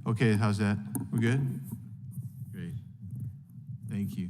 Okay, how's that? We good? Great. Thank you.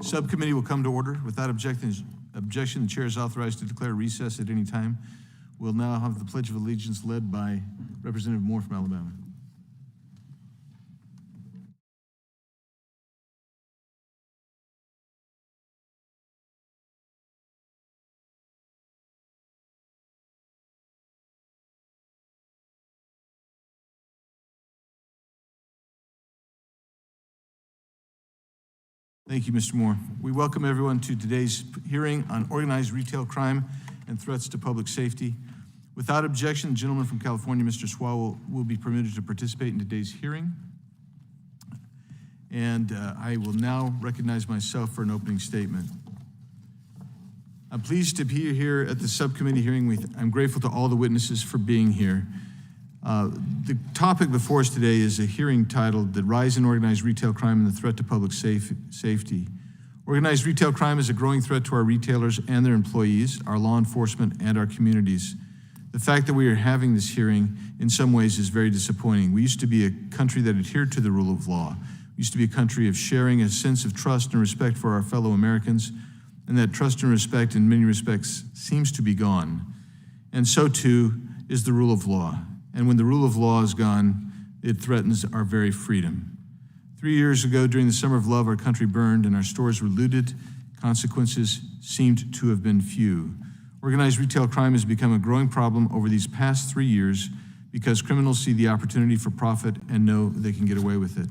Subcommittee will come to order. Without objection, the chair is authorized to declare recess at any time. We'll now have the Pledge of Allegiance led by Representative Moore from Alabama. Thank you, Mr. Moore. We welcome everyone to today's hearing on organized retail crime and threats to public safety. Without objection, the gentleman from California, Mr. Swalwell, will be permitted to participate in today's hearing. And I will now recognize myself for an opening statement. I'm pleased to be here at the subcommittee hearing. I'm grateful to all the witnesses for being here. The topic before us today is a hearing titled "The Rise in Organized Retail Crime and the Threat to Public Safety." Organized retail crime is a growing threat to our retailers and their employees, our law enforcement, and our communities. The fact that we are having this hearing in some ways is very disappointing. We used to be a country that adhered to the rule of law. We used to be a country of sharing a sense of trust and respect for our fellow Americans, and that trust and respect in many respects seems to be gone. And so too is the rule of law. And when the rule of law is gone, it threatens our very freedom. 3 years ago, during the Summer of Love, our country burned and our stores were looted. Consequences seemed to have been few. Organized retail crime has become a growing problem over these past 3 years because criminals see the opportunity for profit and know they can get away with it.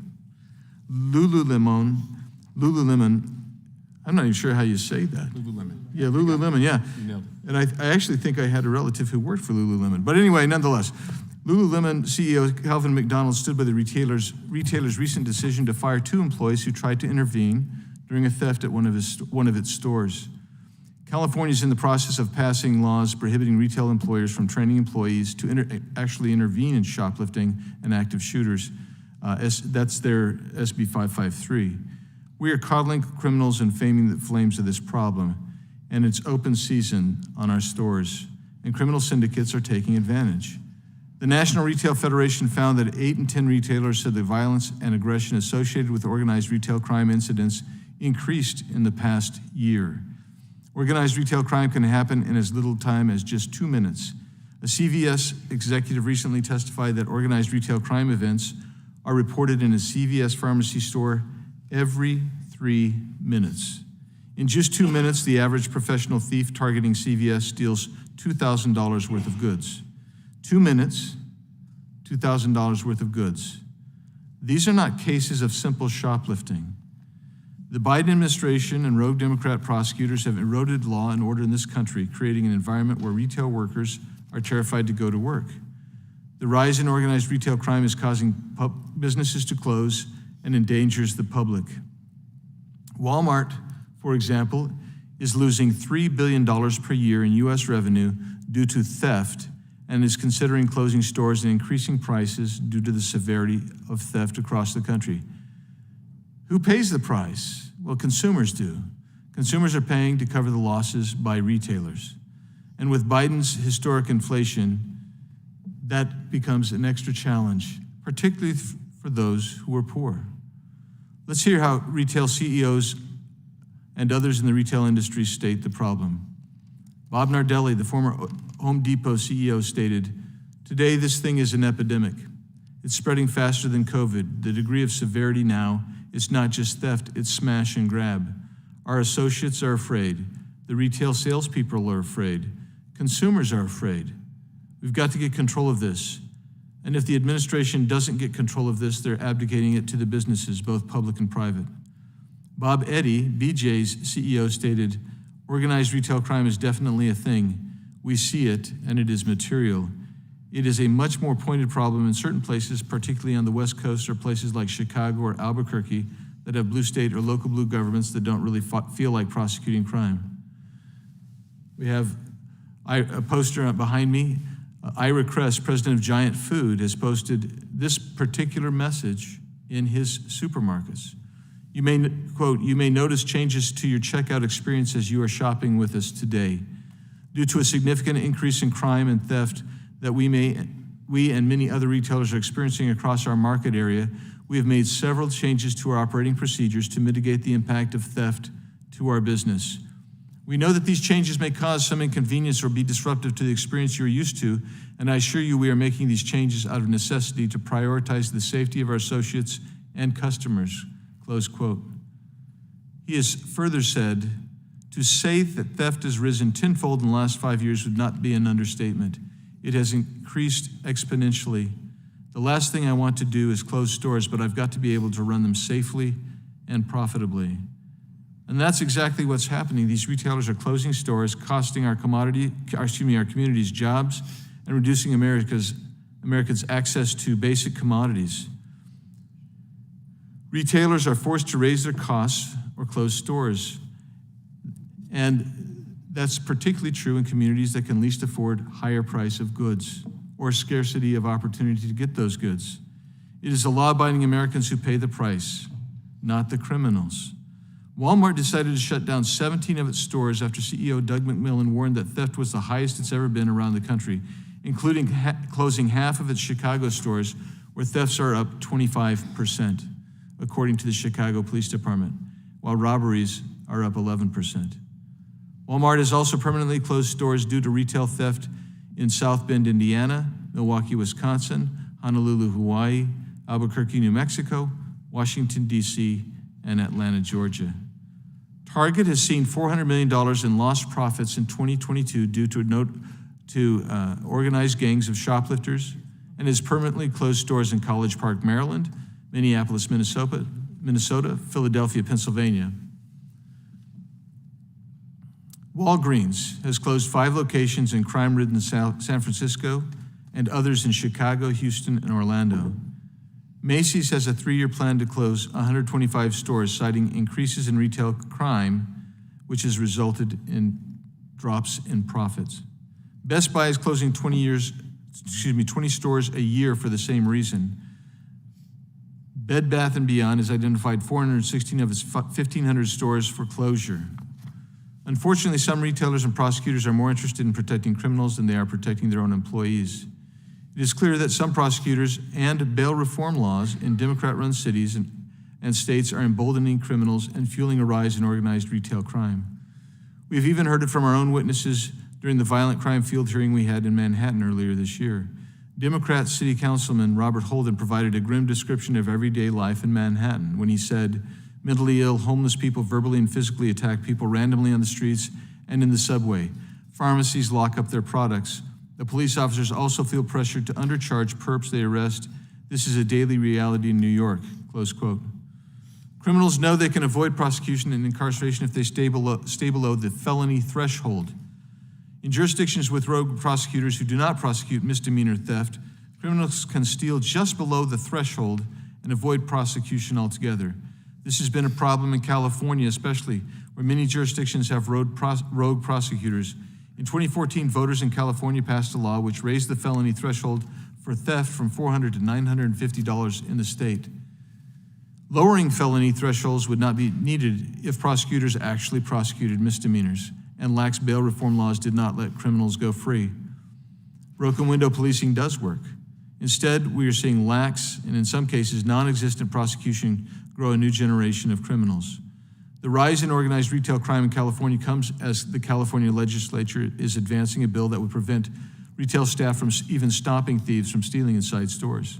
Lululemon, I'm not even sure how you say that. Lululemon. Yeah, Lululemon, yeah. You nailed it. And I actually think I had a relative who worked for Lululemon. But anyway, nonetheless, Lululemon CEO Calvin McDonald stood by the retailer's recent decision to fire 2 employees who tried to intervene during a theft at one of its stores. California is in the process of passing laws prohibiting retail employers from training employees to actually intervene in shoplifting and active shooters. That's their SB 553. We are coddling criminals and fanning the flames of this problem, and it's open season on our stores, and criminal syndicates are taking advantage. The National Retail Federation found that 8 in 10 retailers said the violence and aggression associated with organized retail crime incidents increased in the past year. Organized retail crime can happen in as little time as just 2 minutes. A CVS executive recently testified that organized retail crime events are reported in a CVS pharmacy store every 3 minutes. In just 2 minutes, the average professional thief targeting CVS steals $2,000 worth of goods. 2 minutes, $2,000 worth of goods. These are not cases of simple shoplifting. The Biden administration and rogue Democrat prosecutors have eroded law and order in this country, creating an environment where retail workers are terrified to go to work. The rise in organized retail crime is causing businesses to close and endangers the public. Walmart, for example, is losing $3 billion per year in U.S. revenue due to theft and is considering closing stores and increasing prices due to the severity of theft across the country. Who pays the price? Well, consumers do. Consumers are paying to cover the losses by retailers. And with Biden's historic inflation, that becomes an extra challenge, particularly for those who are poor. Let's hear how retail CEOs and others in the retail industry state the problem. Bob Nardelli, the former Home Depot CEO, stated, "Today, this thing is an epidemic. It's spreading faster than COVID. The degree of severity now, it's not just theft, it's smash and grab. Our associates are afraid. The retail salespeople are afraid. Consumers are afraid. We've got to get control of this. And if the administration doesn't get control of this, they're abdicating it to the businesses, both public and private." Bob Eddy, BJ's CEO, stated, "Organized retail crime is definitely a thing. We see it, and it is material. It is a much more pointed problem in certain places, particularly on the West Coast or places like Chicago or Albuquerque that have blue state or local blue governments that don't really feel like prosecuting crime." We have a poster behind me. Ira Kris, president of Giant Food, has posted this particular message in his supermarkets. You may, quote, "You may notice changes to your checkout experience as you are shopping with us today. Due to a significant increase in crime and theft that we and many other retailers are experiencing across our market area, we have made several changes to our operating procedures to mitigate the impact of theft to our business. We know that these changes may cause some inconvenience or be disruptive to the experience you're used to, and I assure you we are making these changes out of necessity to prioritize the safety of our associates and customers," close quote. He has further said, "To say that theft has risen tenfold in the last 5 years would not be an understatement. It has increased exponentially. The last thing I want to do is close stores, but I've got to be able to run them safely and profitably." And that's exactly what's happening. These retailers are closing stores, costing our communities jobs, and reducing Americans' access to basic commodities. Retailers are forced to raise their costs or close stores. And that's particularly true in communities that can least afford higher price of goods or scarcity of opportunity to get those goods. It is the law-abiding Americans who pay the price, not the criminals. Walmart decided to shut down 17 of its stores after CEO Doug McMillon warned that theft was the highest it's ever been around the country, including closing half of its Chicago stores, where thefts are up 25%, according to the Chicago Police Department, while robberies are up 11%. Walmart has also permanently closed stores due to retail theft in South Bend, Indiana, Milwaukee, Wisconsin, Honolulu, Hawaii, Albuquerque, New Mexico, Washington, D.C., and Atlanta, Georgia. Target has seen $400 million in lost profits in 2022 due to organized gangs of shoplifters, and has permanently closed stores in College Park, Maryland, Minneapolis, Minnesota, Philadelphia, Pennsylvania. Walgreens has closed 5 locations in crime-ridden San Francisco and others in Chicago, Houston, and Orlando. Macy's has a 3-year plan to close 125 stores, citing increases in retail crime, which has resulted in drops in profits. Best Buy is closing 20 stores a year for the same reason. Bed Bath & Beyond has identified 416 of its 1,500 stores for closure. Unfortunately, some retailers and prosecutors are more interested in protecting criminals than they are protecting their own employees. It is clear that some prosecutors and bail reform laws in Democrat-run cities and states are emboldening criminals and fueling a rise in organized retail crime. We've even heard it from our own witnesses during the violent crime field hearing we had in Manhattan earlier this year. Democrat City Councilman Robert Holden provided a grim description of everyday life in Manhattan when he said, mentally ill, homeless people verbally and physically attack people randomly on the streets and in the subway. Pharmacies lock up their products. The police officers also feel pressured to undercharge perps they arrest. This is a daily reality in New York, close quote. Criminals know they can avoid prosecution and incarceration if they stay below the felony threshold. In jurisdictions with rogue prosecutors who do not prosecute misdemeanor theft, criminals can steal just below the threshold and avoid prosecution altogether. This has been a problem in California, especially, where many jurisdictions have rogue prosecutors. In 2014, voters in California passed a law which raised the felony threshold for theft from $400 to $950 in the state. Lowering felony thresholds would not be needed if prosecutors actually prosecuted misdemeanors, and lax bail reform laws did not let criminals go free. Broken window policing does work. Instead, we are seeing lax, and in some cases, non-existent prosecution grow a new generation of criminals. The rise in organized retail crime in California comes as the California legislature is advancing a bill that would prevent retail staff from even stopping thieves from stealing inside stores.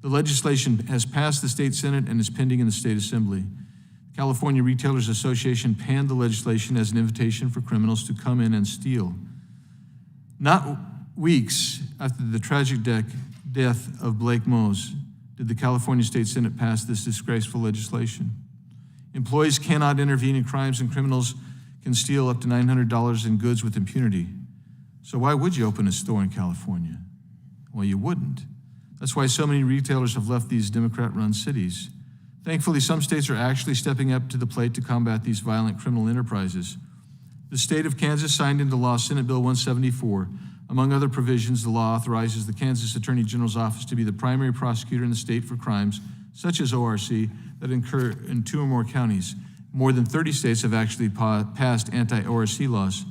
The legislation has passed the state Senate and is pending in the state assembly. The California Retailers Association panned the legislation as an invitation for criminals to come in and steal. Not weeks after the tragic death of Blake Mose did the California State Senate pass this disgraceful legislation. Employees cannot intervene in crimes, and criminals can steal up to $900 in goods with impunity. So why would you open a store in California? Well, you wouldn't. That's why so many retailers have left these Democrat-run cities. Thankfully, some states are actually stepping up to the plate to combat these violent criminal enterprises. The state of Kansas signed into law Senate Bill 174. Among other provisions, the law authorizes the Kansas Attorney General's office to be the primary prosecutor in the state for crimes, such as ORC, that occur in 2 or more counties. More than 30 states have actually passed anti-ORC laws.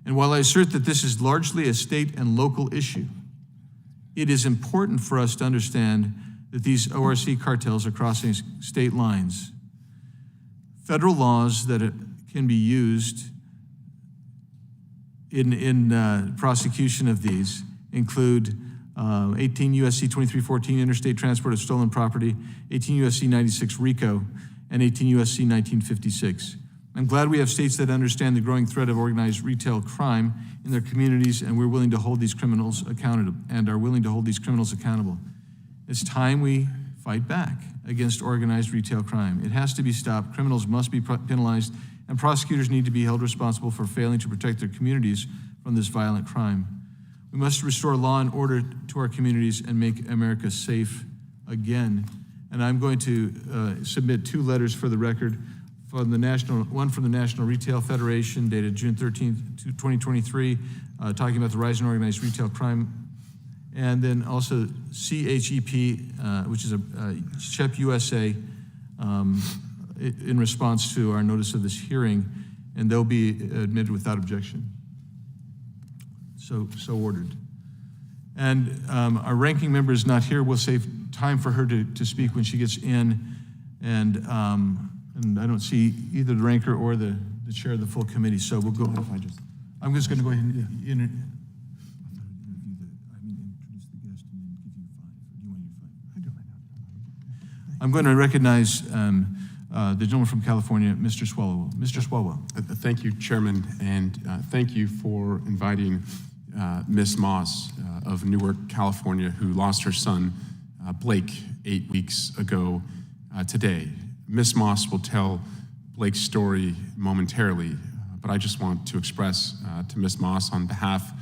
And while I assert that this is largely a state and local issue, it is important for us to understand that these ORC cartels are crossing state lines. Federal laws that can be used in prosecution of these include 18 U.S.C. 2314, interstate transport of stolen property, 18 U.S.C. 96 RICO, and 18 U.S.C. 1956. I'm glad we have states that understand the growing threat of organized retail crime in their communities, and we're willing to hold these criminals accountable, It's time we fight back against organized retail crime. It has to be stopped. Criminals must be penalized, and prosecutors need to be held responsible for failing to protect their communities from this violent crime. We must restore law and order to our communities and make America safe again. And I'm going to submit 2 letters for the record, from one from the National Retail Federation dated June 13th, 2023, talking about the rise in organized retail crime, and then also CHEP, which is a CHEP USA, in response to our notice of this hearing, and they'll be admitted without objection. So ordered. And our ranking member is not here. We'll save time for her to speak when she gets in, and I don't see either the ranker or the chair of the full committee. So we'll go. I'm just going to go ahead and introduce the guest and then give you 5. Or do you want to do 5? I do. I'm going to recognize the gentleman from California, Mr. Swalwell. Mr. Swalwell. Thank you, Chairman, and thank you for inviting Miss Moss of Newark, California, who lost her son, Blake, 8 weeks ago today. Miss Moss will tell Blake's story momentarily, but I just want to express to Miss Moss on behalf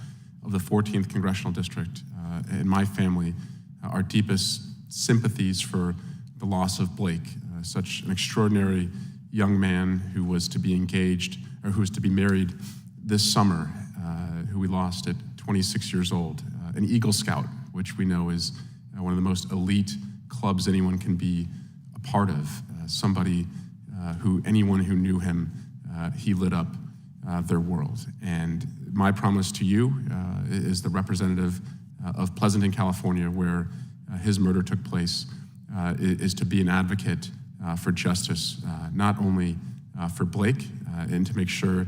of the 14th Congressional District and my family our deepest sympathies for the loss of Blake, such an extraordinary young man who was to be engaged, or who was to be married this summer, who we lost at 26 years old, an Eagle Scout, which we know is one of the most elite clubs anyone can be a part of, somebody who anyone who knew him, he lit up their world. And my promise to you is the representative of Pleasanton, California, where his murder took place, is to be an advocate for justice, not only for Blake, and to make sure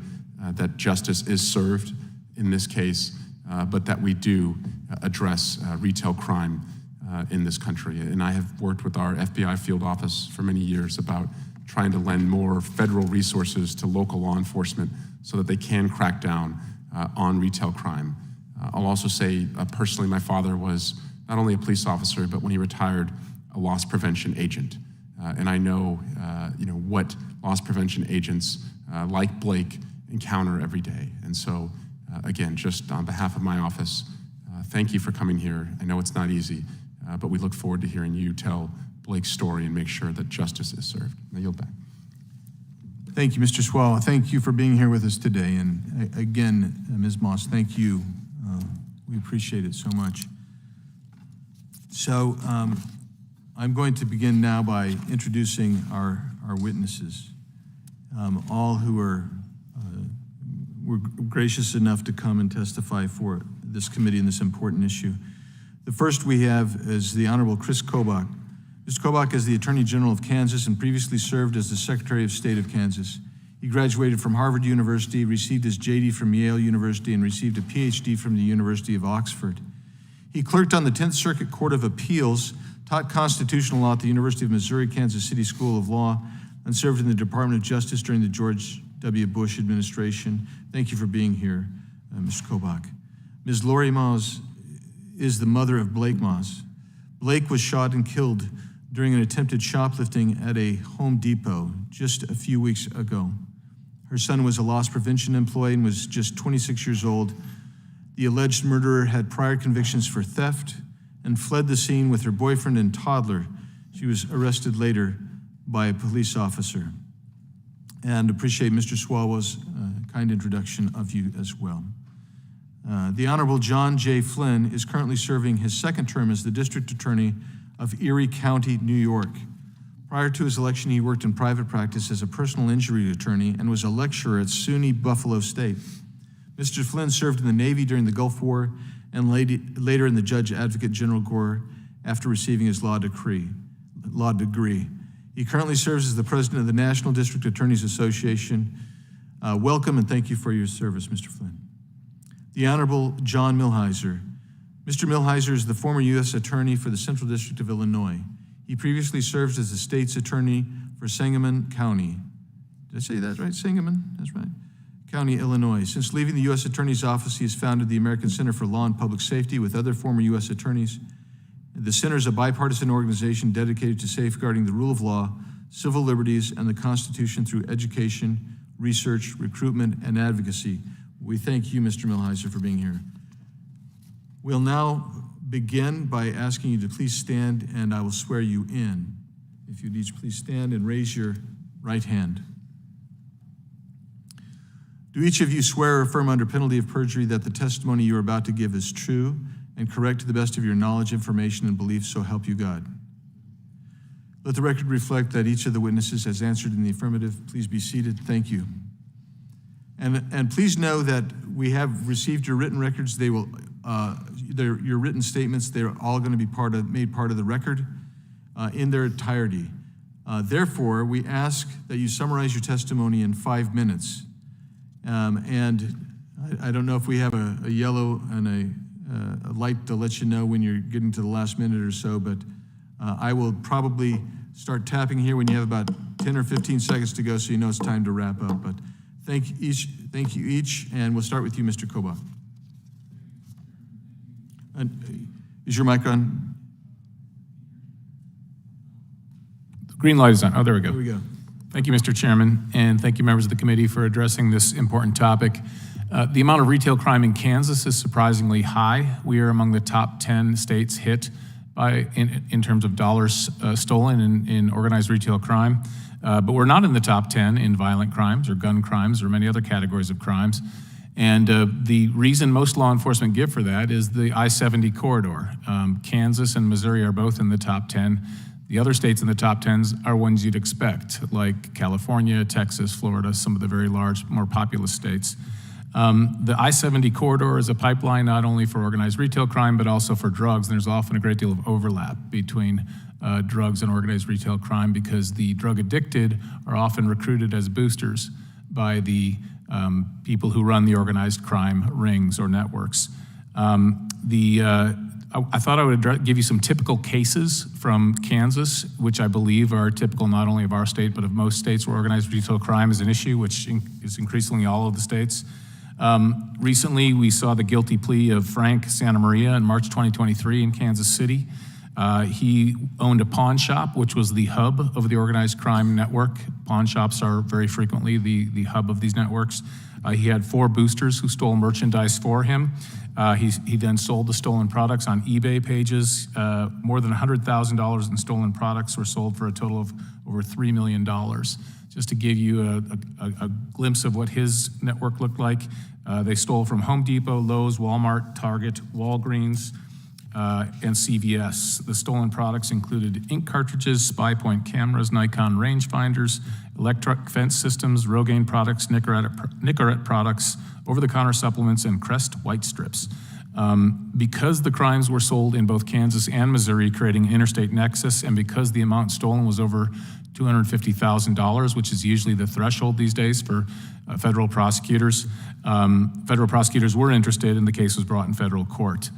that justice is served in this case, but that we do address retail crime in this country. And I have worked with our FBI field office for many years about trying to lend more federal resources to local law enforcement so that they can crack down on retail crime. I'll also say, personally, my father was not only a police officer, but when he retired, a loss prevention agent. And I know, what loss prevention agents like Blake encounter every day. And so, again, just on behalf of my office, thank you for coming here. I know it's not easy, but we look forward to hearing you tell Blake's story and make sure that justice is served. I yield back. Thank you, Mr. Swalwell. Thank you for being here with us today. And again, Ms. Moss, thank you. We appreciate it so much. So I'm going to begin now by introducing our witnesses, all who were gracious enough to come and testify for this committee in this important issue. The first we have is the Honorable Kris Kobach. Mr. Kobach is the Attorney General of Kansas and previously served as the Secretary of State of Kansas. He graduated from Harvard University, received his JD from Yale University, and received a PhD from the University of Oxford. He clerked on the 10th Circuit Court of Appeals, taught constitutional law at the University of Missouri Kansas City School of Law, and served in the Department of Justice during the George W. Bush administration. Thank you for being here, Mr. Kobach. Ms. Laurie Moss is the mother of Blake Moss. Blake was shot and killed during an attempted shoplifting at a Home Depot just a few weeks ago. Her son was a loss prevention employee and was just 26 years old. The alleged murderer had prior convictions for theft and fled the scene with her boyfriend and toddler. She was arrested later by a police officer. And appreciate Mr. Swalwell's kind introduction of you as well. The Honorable John J. Flynn is currently serving his second term as the District Attorney of Erie County, New York. Prior to his election, he worked in private practice as a personal injury attorney and was a lecturer at SUNY Buffalo State. Mr. Flynn served in the Navy during the Gulf War and later in the Judge Advocate General Corps after receiving his law degree. He currently serves as the president of the National District Attorneys Association. Welcome and thank you for your service, Mr. Flynn. The Honorable John Milhiser. Mr. Milhiser is the former U.S. Attorney for the Central District of Illinois. He previously served as the state's attorney for Sangamon County. Did I say that right? Sangamon? That's right. County, Illinois. Since leaving the U.S. Attorney's Office, he has founded the American Center for Law and Public Safety with other former U.S. attorneys. The center is a bipartisan organization dedicated to safeguarding the rule of law, civil liberties, and the Constitution through education, research, recruitment, and advocacy. We thank you, Mr. Milhiser, for being here. We'll now begin by asking you to please stand, and I will swear you in. If you'd each please stand and raise your right hand. Do each of you swear or affirm under penalty of perjury that the testimony you are about to give is true and correct to the best of your knowledge, information, and belief, so help you God? Let the record reflect that each of the witnesses has answered in the affirmative. Please be seated. Thank you. And please know that we have received your written records. They will, your written statements, they're all going to be made part of the record in their entirety. Therefore, we ask that you summarize your testimony in 5 minutes. And I don't know if we have a yellow and a light to let you know when you're getting to the last minute or so, but I will probably start tapping here when you have about 10 or 15 seconds to go, so you know it's time to wrap up. But thank you each, and we'll start with you, Mr. Kobach. Is your mic on? The green light is on. Oh, there we go. There we go. Thank you, Mr. Chairman, and thank you, members of the committee, for addressing this important topic. The amount of retail crime in Kansas is surprisingly high. We are among the top 10 states hit in terms of dollars stolen in organized retail crime. But we're not in the top 10 in violent crimes or gun crimes or many other categories of crimes. And the reason most law enforcement give for that is the I-70 corridor. Kansas and Missouri are both in the top 10. The other states in the top 10s are ones you'd expect, like California, Texas, Florida, some of the very large, more populous states. The I-70 corridor is a pipeline not only for organized retail crime, but also for drugs. And there's often a great deal of overlap between drugs and organized retail crime because the drug addicted are often recruited as boosters by the people who run the organized crime rings or networks. I thought I would give you some typical cases from Kansas, which I believe are typical not only of our state, but of most states where organized retail crime is an issue, which is increasingly all of the states. Recently, we saw the guilty plea of Frank Santa Maria in March 2023 in Kansas City. He owned a pawn shop, which was the hub of the organized crime network. Pawn shops are very frequently the hub of these networks. He had 4 boosters who stole merchandise for him. He then sold the stolen products on eBay pages. More than $100,000 in stolen products were sold for a total of over $3 million. Just to give you a glimpse of what his network looked like, they stole from Home Depot, Lowe's, Walmart, Target, Walgreens, and CVS. The stolen products included ink cartridges, spy point cameras, Nikon rangefinders, electric fence systems, Rogaine products, Nicorette products, over-the-counter supplements, and Crest white strips. Because the crimes were sold in both Kansas and Missouri, creating an interstate nexus, and because the amount stolen was over $250,000, which is usually the threshold these days for federal prosecutors were interested, and the case was brought in federal court.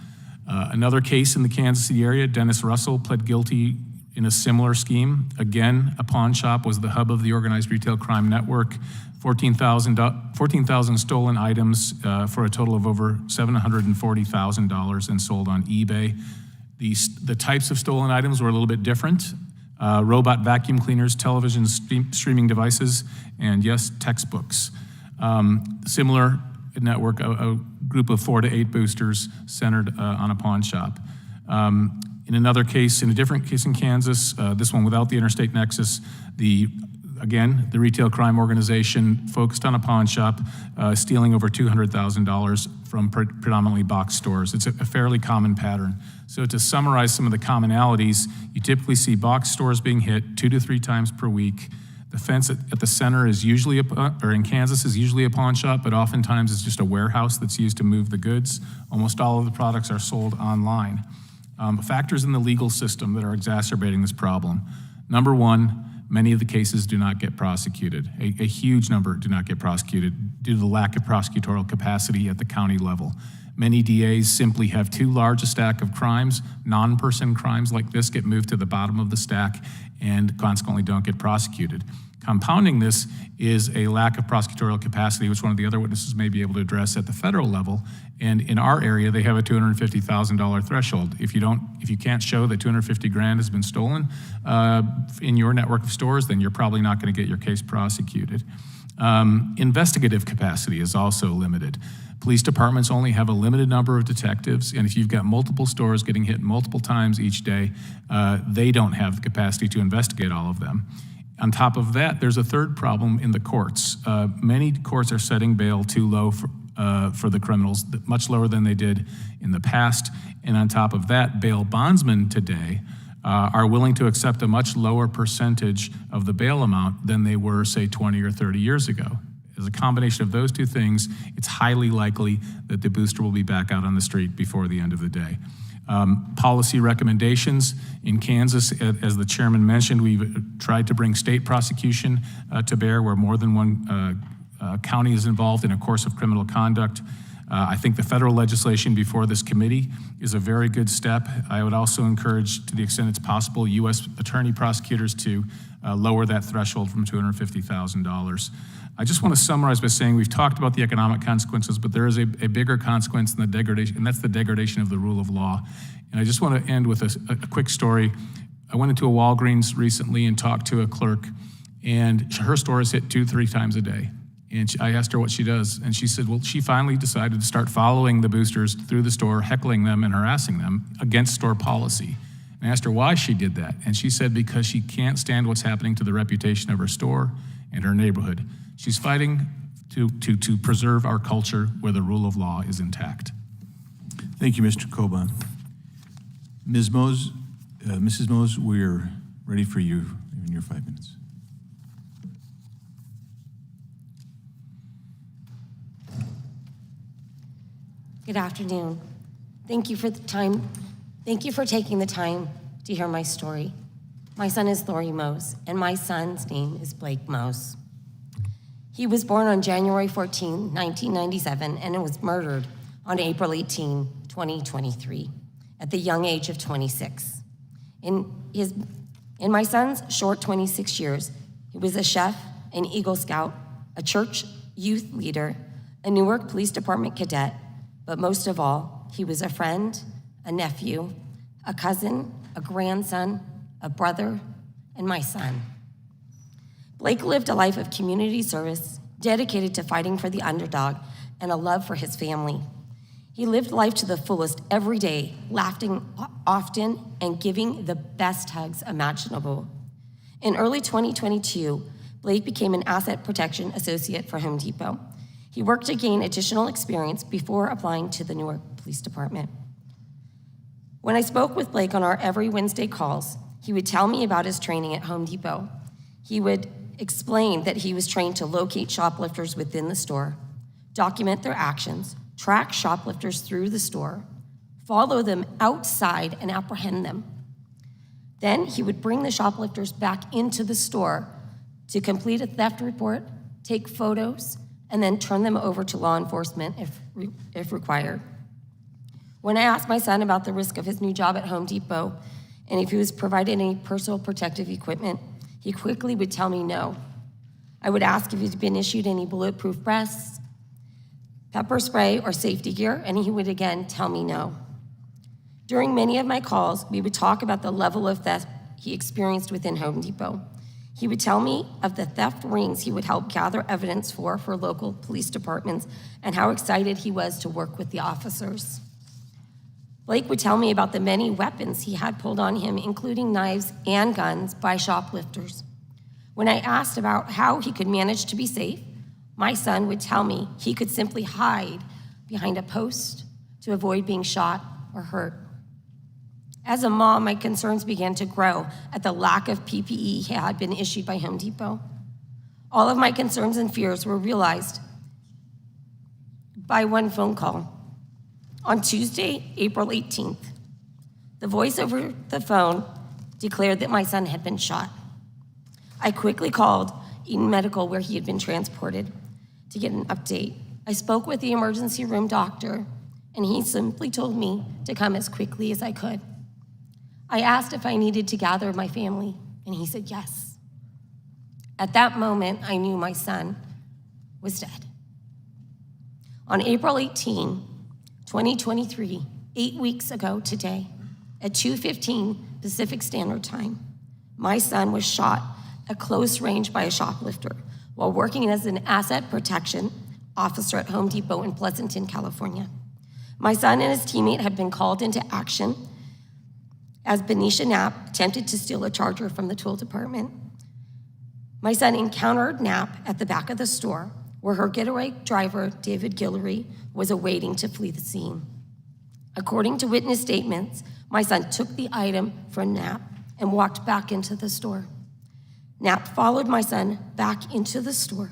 Another case in the Kansas City area, Dennis Russell pled guilty in a similar scheme. Again, a pawn shop was the hub of the organized retail crime network. 14,000 stolen items for a total of over $740,000 and sold on eBay. The types of stolen items were a little bit different. Robot vacuum cleaners, television streaming devices, and yes, textbooks. Similar network, a group of 4 to 8 boosters centered on a pawn shop. In another case, in a different case in Kansas, this one without the interstate nexus, the retail crime organization focused on a pawn shop, stealing over $200,000 from predominantly box stores. It's a fairly common pattern. So to summarize some of the commonalities, you typically see box stores being hit 2 to 3 times per week. The fence at the center is usually, or in Kansas, is usually a pawn shop, but oftentimes it's just a warehouse that's used to move the goods. Almost all of the products are sold online. Factors in the legal system that are exacerbating this problem. Number one, many of the cases do not get prosecuted. A huge number do not get prosecuted due to the lack of prosecutorial capacity at the county level. Many DAs simply have too large a stack of crimes. Non-person crimes like this get moved to the bottom of the stack, and consequently don't get prosecuted. Compounding this is a lack of prosecutorial capacity, which one of the other witnesses may be able to address at the federal level. And in our area, they have a $250,000 threshold. If you can't show that 250 grand has been stolen in your network of stores, then you're probably not going to get your case prosecuted. Investigative capacity is also limited. Police departments only have a limited number of detectives, and if you've got multiple stores getting hit multiple times each day, they don't have the capacity to investigate all of them. On top of that, there's a third problem in the courts. Many courts are setting bail too low for the criminals, much lower than they did in the past. And on top of that, bail bondsmen today are willing to accept a much lower percentage of the bail amount than they were, say, 20 or 30 years ago. As a combination of those two things, it's highly likely that the booster will be back out on the street before the end of the day. Policy recommendations in Kansas, as the chairman mentioned, we've tried to bring state prosecution to bear where more than one county is involved in a course of criminal conduct. I think the federal legislation before this committee is a very good step. I would also encourage, to the extent it's possible, U.S. attorney prosecutors to lower that threshold from $250,000. I just want to summarize by saying we've talked about the economic consequences, but there is a bigger consequence in the degradation, and that's the degradation of the rule of law. And I just want to end with a quick story. I went into a Walgreens recently and talked to a clerk, and her store is hit 2-3 times a day. And I asked her what she does, and she said, well, she finally decided to start following the boosters through the store, heckling them and harassing them against store policy. And I asked her why she did that, and she said because she can't stand what's happening to the reputation of her store and her neighborhood. She's fighting to preserve our culture where the rule of law is intact. Thank you, Mr. Kobach. Ms. Mose, Mrs. Mose, we're ready for you in your 5 minutes. Good afternoon. Thank you for the time. Thank you for taking the time to hear my story. My son is Laurie Mose, and my son's name is Blake Mose. He was born on January 14, 1997, and was murdered on April 18, 2023, at the young age of 26. In my son's short 26 years, he was a chef, an Eagle Scout, a church youth leader, a Newark Police Department cadet, but most of all, he was a friend, a nephew, a cousin, a grandson, a brother, and my son. Blake lived a life of community service, dedicated to fighting for the underdog, and a love for his family. He lived life to the fullest every day, laughing often and giving the best hugs imaginable. In early 2022, Blake became an asset protection associate for Home Depot. He worked to gain additional experience before applying to the Newark Police Department. When I spoke with Blake on our every Wednesday calls, he would tell me about his training at Home Depot. He would explain that he was trained to locate shoplifters within the store, document their actions, track shoplifters through the store, follow them outside and apprehend them. Then he would bring the shoplifters back into the store to complete a theft report, take photos, and then turn them over to law enforcement if required. When I asked my son about the risk of his new job at Home Depot and if he was provided any personal protective equipment, he quickly would tell me no. I would ask if he'd been issued any bulletproof vests, pepper spray, or safety gear, and he would again tell me no. During many of my calls, we would talk about the level of theft he experienced within Home Depot. He would tell me of the theft rings he would help gather evidence for local police departments and how excited he was to work with the officers. Blake would tell me about the many weapons he had pulled on him, including knives and guns, by shoplifters. When I asked about how he could manage to be safe, my son would tell me he could simply hide behind a post to avoid being shot or hurt. As a mom, my concerns began to grow at the lack of PPE had been issued by Home Depot. All of my concerns and fears were realized by one phone call. On Tuesday, April 18th, the voice over the phone declared that my son had been shot. I quickly called Eaton Medical, where he had been transported, to get an update. I spoke with the emergency room doctor, and he simply told me to come as quickly as I could. I asked if I needed to gather my family, And he said, yes. At that moment, I knew my son was dead. On April 18, 2023, 8 weeks ago today, at 2:15 Pacific Standard Time, my son was shot at close range by a shoplifter while working as an asset protection officer at Home Depot in Pleasanton, California. My son and his teammate had been called into action as Benicia Knapp attempted to steal a charger from the tool department. My son encountered Knapp at the back of the store where her getaway driver, David Guillory, was awaiting to flee the scene. According to witness statements, my son took the item from Knapp and walked back into the store. Knapp followed my son back into the store.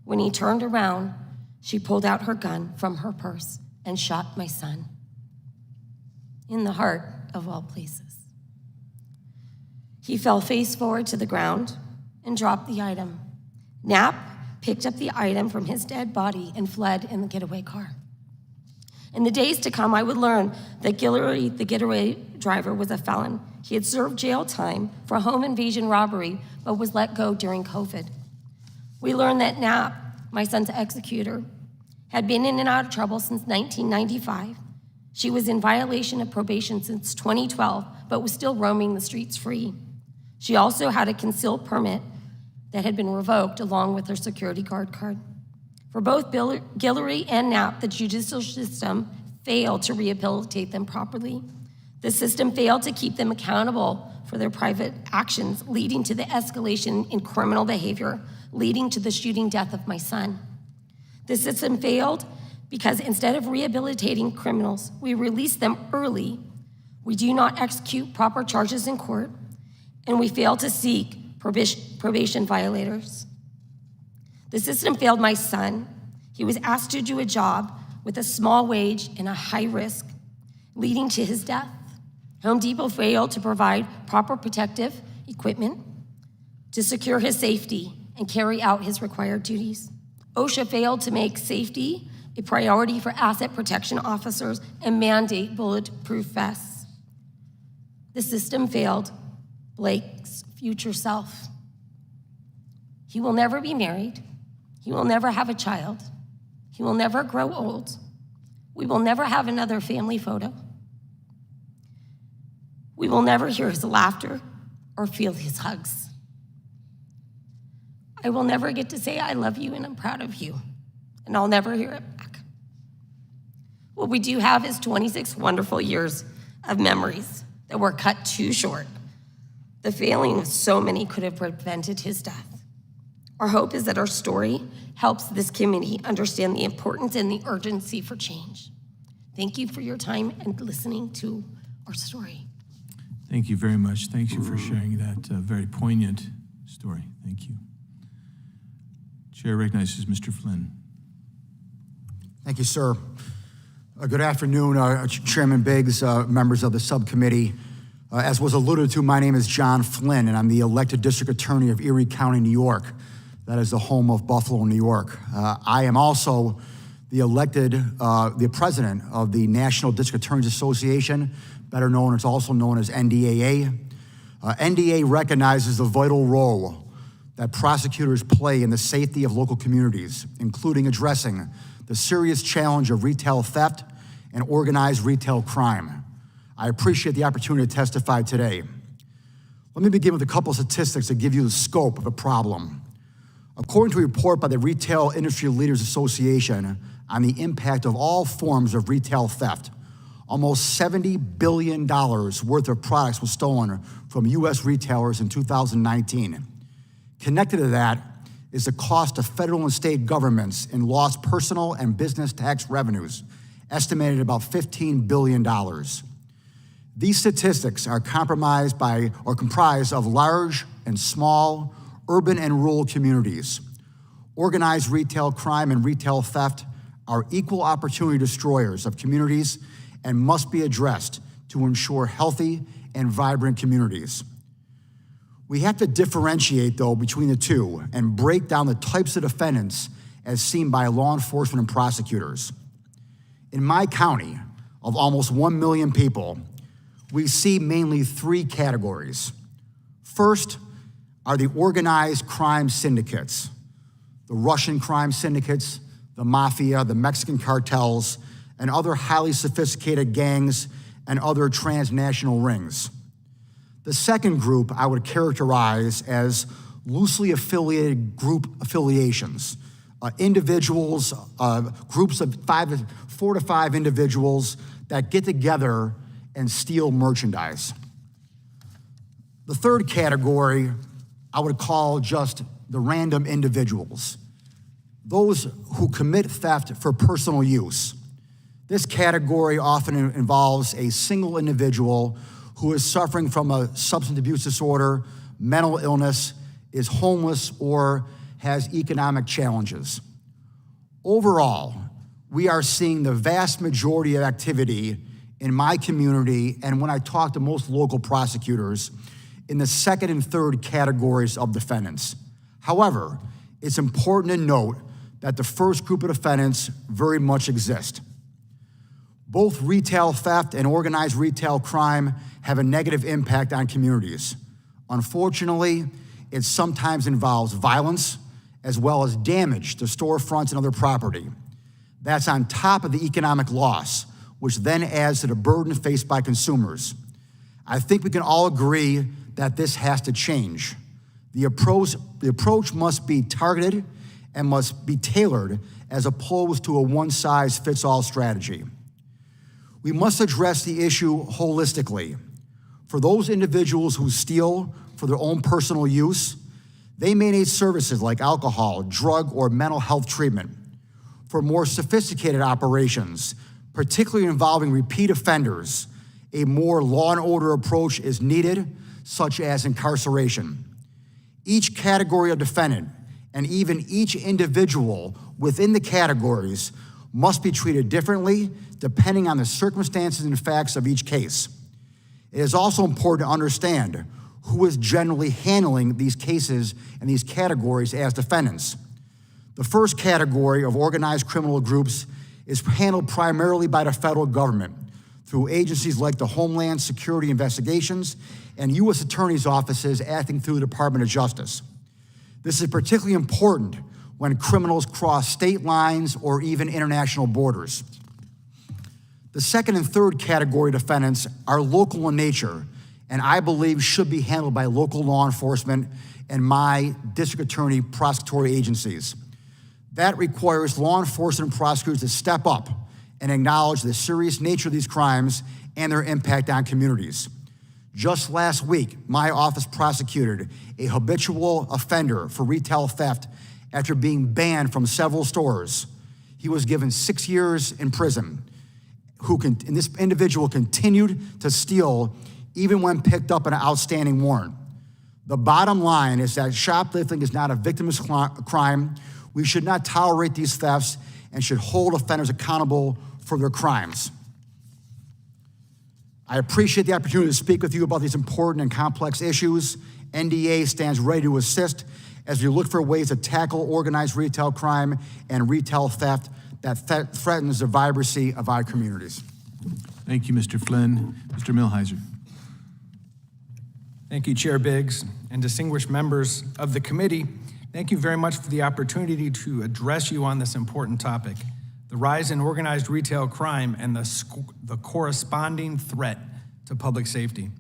When he turned around, she pulled out her gun from her purse and shot my son in the heart of all places. He fell face forward to the ground and dropped the item. Knapp picked up the item from his dead body and fled in the getaway car. In the days to come, I would learn that Guillory, the getaway driver, was a felon. He had served jail time for home invasion robbery, but was let go during COVID. We learned that Knapp, my son's executor, had been in and out of trouble since 1995. She was in violation of probation since 2012, but was still roaming the streets free. She also had a concealed permit that had been revoked along with her security guard card. For both Guillory and Knapp, the judicial system failed to rehabilitate them properly. The system failed to keep them accountable for their private actions, leading to the escalation in criminal behavior, leading to the shooting death of my son. The system failed because instead of rehabilitating criminals, we release them early, we do not execute proper charges in court, and we fail to seek probation violators. The system failed my son. He was asked to do a job with a small wage and a high risk, leading to his death. Home Depot failed to provide proper protective equipment to secure his safety and carry out his required duties. OSHA failed to make safety a priority for asset protection officers and mandate bulletproof vests. The system failed Blake's future self. He will never be married. He will never have a child. He will never grow old. We will never have another family photo. We will never hear his laughter or feel his hugs. I will never get to say I love you and I'm proud of you, and I'll never hear it back. What we do have is 26 wonderful years of memories that were cut too short. The failing of so many could have prevented his death. Our hope is that our story helps this committee understand the importance and the urgency for change. Thank you for your time and listening to our story. Thank you very much. Thank you for sharing that very poignant story. Thank you. Chair recognizes Mr. Flynn. Thank you, sir. Good afternoon, Chairman Biggs, members of the subcommittee. As was alluded to, my name is John Flynn, and I'm the elected district attorney of Erie County, New York. That is the home of Buffalo, New York. I am also the president of the National District Attorneys Association, better known, it's also known as NDAA. NDA recognizes the vital role that prosecutors play in the safety of local communities, including addressing the serious challenge of retail theft and organized retail crime. I appreciate the opportunity to testify today. Let me begin with a couple of statistics to give you the scope of the problem. According to a report by the Retail Industry Leaders Association on the impact of all forms of retail theft, almost $70 billion worth of products was stolen from U.S. retailers in 2019. Connected to that is the cost of federal and state governments in lost personal and business tax revenues, estimated at about $15 billion. These statistics are comprised of large and small, urban and rural communities. Organized retail crime and retail theft are equal opportunity destroyers of communities and must be addressed to ensure healthy and vibrant communities. We have to differentiate, though, between the two and break down the types of defendants as seen by law enforcement and prosecutors. In my county, of almost 1 million people, we see mainly three categories. First are the organized crime syndicates, the Russian crime syndicates, the mafia, the Mexican cartels, and other highly sophisticated gangs and other transnational rings. The second group I would characterize as loosely affiliated group affiliations, individuals, groups of 4 to 5 individuals that get together and steal merchandise. The third category I would call just the random individuals, those who commit theft for personal use. This category often involves a single individual who is suffering from a substance abuse disorder, mental illness, is homeless, or has economic challenges. Overall, we are seeing the vast majority of activity in my community, and when I talk to most local prosecutors, in the second and third categories of defendants. However, it's important to note that the first group of defendants very much exist. Both retail theft and organized retail crime have a negative impact on communities. Unfortunately, it sometimes involves violence as well as damage to storefronts and other property. That's on top of the economic loss, which then adds to the burden faced by consumers. I think we can all agree that this has to change. The approach must be targeted and must be tailored as opposed to a one-size-fits-all strategy. We must address the issue holistically. For those individuals who steal for their own personal use, they may need services like alcohol, drug, or mental health treatment. For more sophisticated operations, particularly involving repeat offenders, a more law and order approach is needed, such as incarceration. Each category of defendant, and even each individual within the categories, must be treated differently depending on the circumstances and facts of each case. It is also important to understand who is generally handling these cases and these categories as defendants. The first category of organized criminal groups is handled primarily by the federal government through agencies like the Homeland Security Investigations and U.S. Attorney's offices acting through the Department of Justice. This is particularly important when criminals cross state lines or even international borders. The second and third category defendants are local in nature, and I believe should be handled by local law enforcement and my district attorney prosecutory agencies. That requires law enforcement and prosecutors to step up and acknowledge the serious nature of these crimes and their impact on communities. Just last week, my office prosecuted a habitual offender for retail theft after being banned from several stores. He was given 6 years in prison. And this individual continued to steal even when picked up on an outstanding warrant. The bottom line is that shoplifting is not a victimless crime. We should not tolerate these thefts and should hold offenders accountable for their crimes. I appreciate the opportunity to speak with you about these important and complex issues. NDA stands ready to assist as we look for ways to tackle organized retail crime and retail theft that threatens the vibrancy of our communities. Thank you, Mr. Flynn. Mr. Milhiser. Thank you, Chair Biggs, and distinguished members of the committee. Thank you very much for the opportunity to address you on this important topic, the rise in organized retail crime and the corresponding threat to public safety.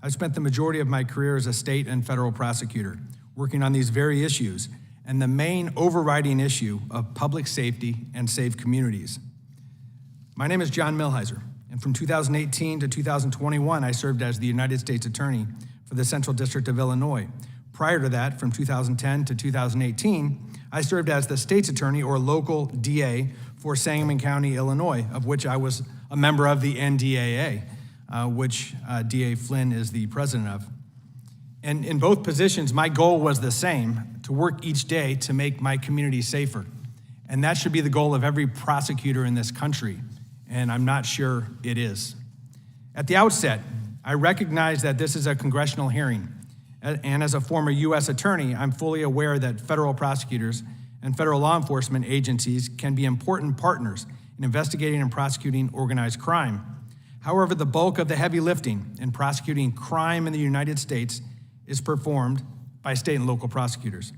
I've spent the majority of my career as a state and federal prosecutor, working on these very issues, and the main overriding issue of public safety and safe communities. My name is John Milhiser, and from 2018 to 2021, I served as the United States Attorney for the Central District of Illinois. Prior to that, from 2010 to 2018, I served as the state's attorney or local DA for Sangamon County, Illinois, of which I was a member of the NDAA, which DA Flynn is the president of. And in both positions, my goal was the same, to work each day to make my community safer. And that should be the goal of every prosecutor in this country, and I'm not sure it is. At the outset, I recognize that this is a congressional hearing, and as a former U.S. attorney, I'm fully aware that federal prosecutors and federal law enforcement agencies can be important partners in investigating and prosecuting organized crime. However, the bulk of the heavy lifting in prosecuting crime in the United States is performed by state and local prosecutors.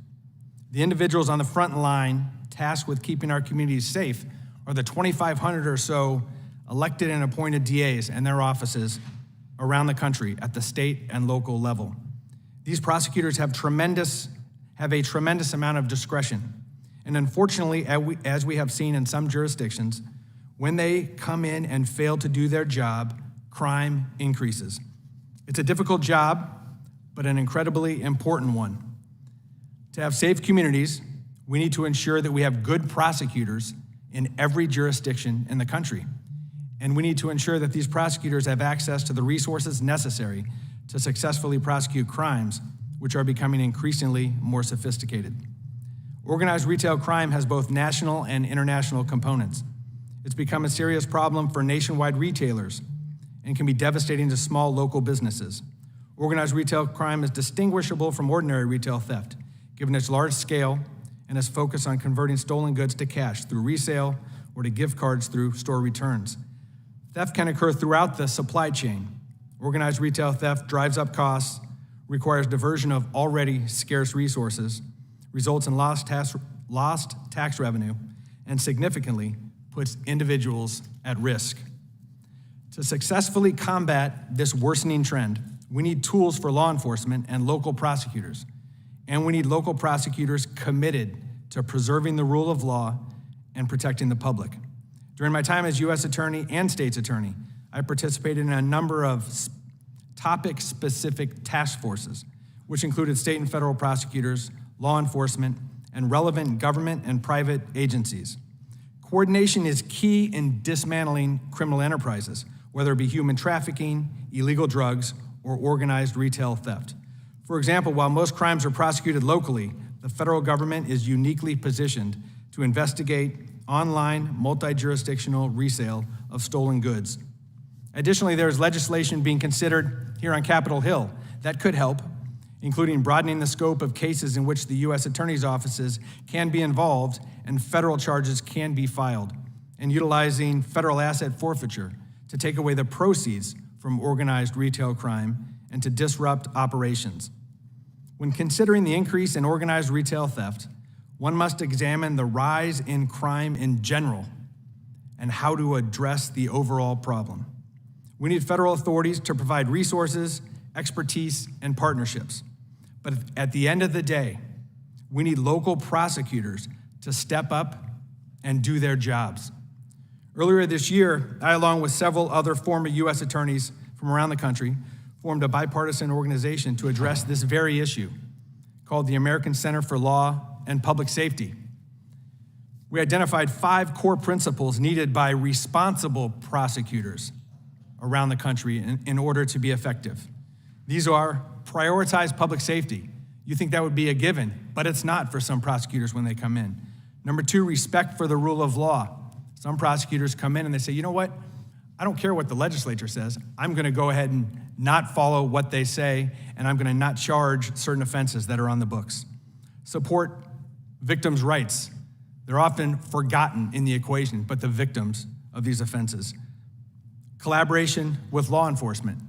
The individuals on the front line tasked with keeping our communities safe are the 2,500 or so elected and appointed DAs and their offices around the country at the state and local level. These prosecutors have a tremendous amount of discretion. And unfortunately, as we have seen in some jurisdictions, when they come in and fail to do their job, crime increases. It's a difficult job, but an incredibly important one. To have safe communities, we need to ensure that we have good prosecutors in every jurisdiction in the country. And we need to ensure that these prosecutors have access to the resources necessary to successfully prosecute crimes, which are becoming increasingly more sophisticated. Organized retail crime has both national and international components. It's become a serious problem for nationwide retailers and can be devastating to small local businesses. Organized retail crime is distinguishable from ordinary retail theft, given its large scale and its focus on converting stolen goods to cash through resale or to gift cards through store returns. Theft can occur throughout the supply chain. Organized retail theft drives up costs, requires diversion of already scarce resources, results in lost tax revenue, and significantly puts individuals at risk. To successfully combat this worsening trend, we need tools for law enforcement and local prosecutors. And we need local prosecutors committed to preserving the rule of law and protecting the public. During my time as U.S. Attorney and State's Attorney, I participated in a number of topic-specific task forces, which included state and federal prosecutors, law enforcement, and relevant government and private agencies. Coordination is key in dismantling criminal enterprises, whether it be human trafficking, illegal drugs, or organized retail theft. For example, while most crimes are prosecuted locally, the federal government is uniquely positioned to investigate online, multi-jurisdictional resale of stolen goods. Additionally, there is legislation being considered here on Capitol Hill that could help, including broadening the scope of cases in which the U.S. Attorney's offices can be involved and federal charges can be filed, and utilizing federal asset forfeiture to take away the proceeds from organized retail crime and to disrupt operations. When considering the increase in organized retail theft, one must examine the rise in crime in general and how to address the overall problem. We need federal authorities to provide resources, expertise, and partnerships. But at the end of the day, we need local prosecutors to step up and do their jobs. Earlier this year, I, along with several other former U.S. attorneys from around the country, formed a bipartisan organization to address this very issue called the American Center for Law and Public Safety. We identified 5 core principles needed by responsible prosecutors around the country in order to be effective. These are: prioritize public safety. You think that would be a given, but it's not for some prosecutors when they come in. Number 2, respect for the rule of law. Some prosecutors come in and they say, you know what? I don't care what the legislature says. I'm going to go ahead and not follow what they say, and I'm going to not charge certain offenses that are on the books. Support victims' rights. They're often forgotten in the equation, but the victims of these offenses. Collaboration with law enforcement.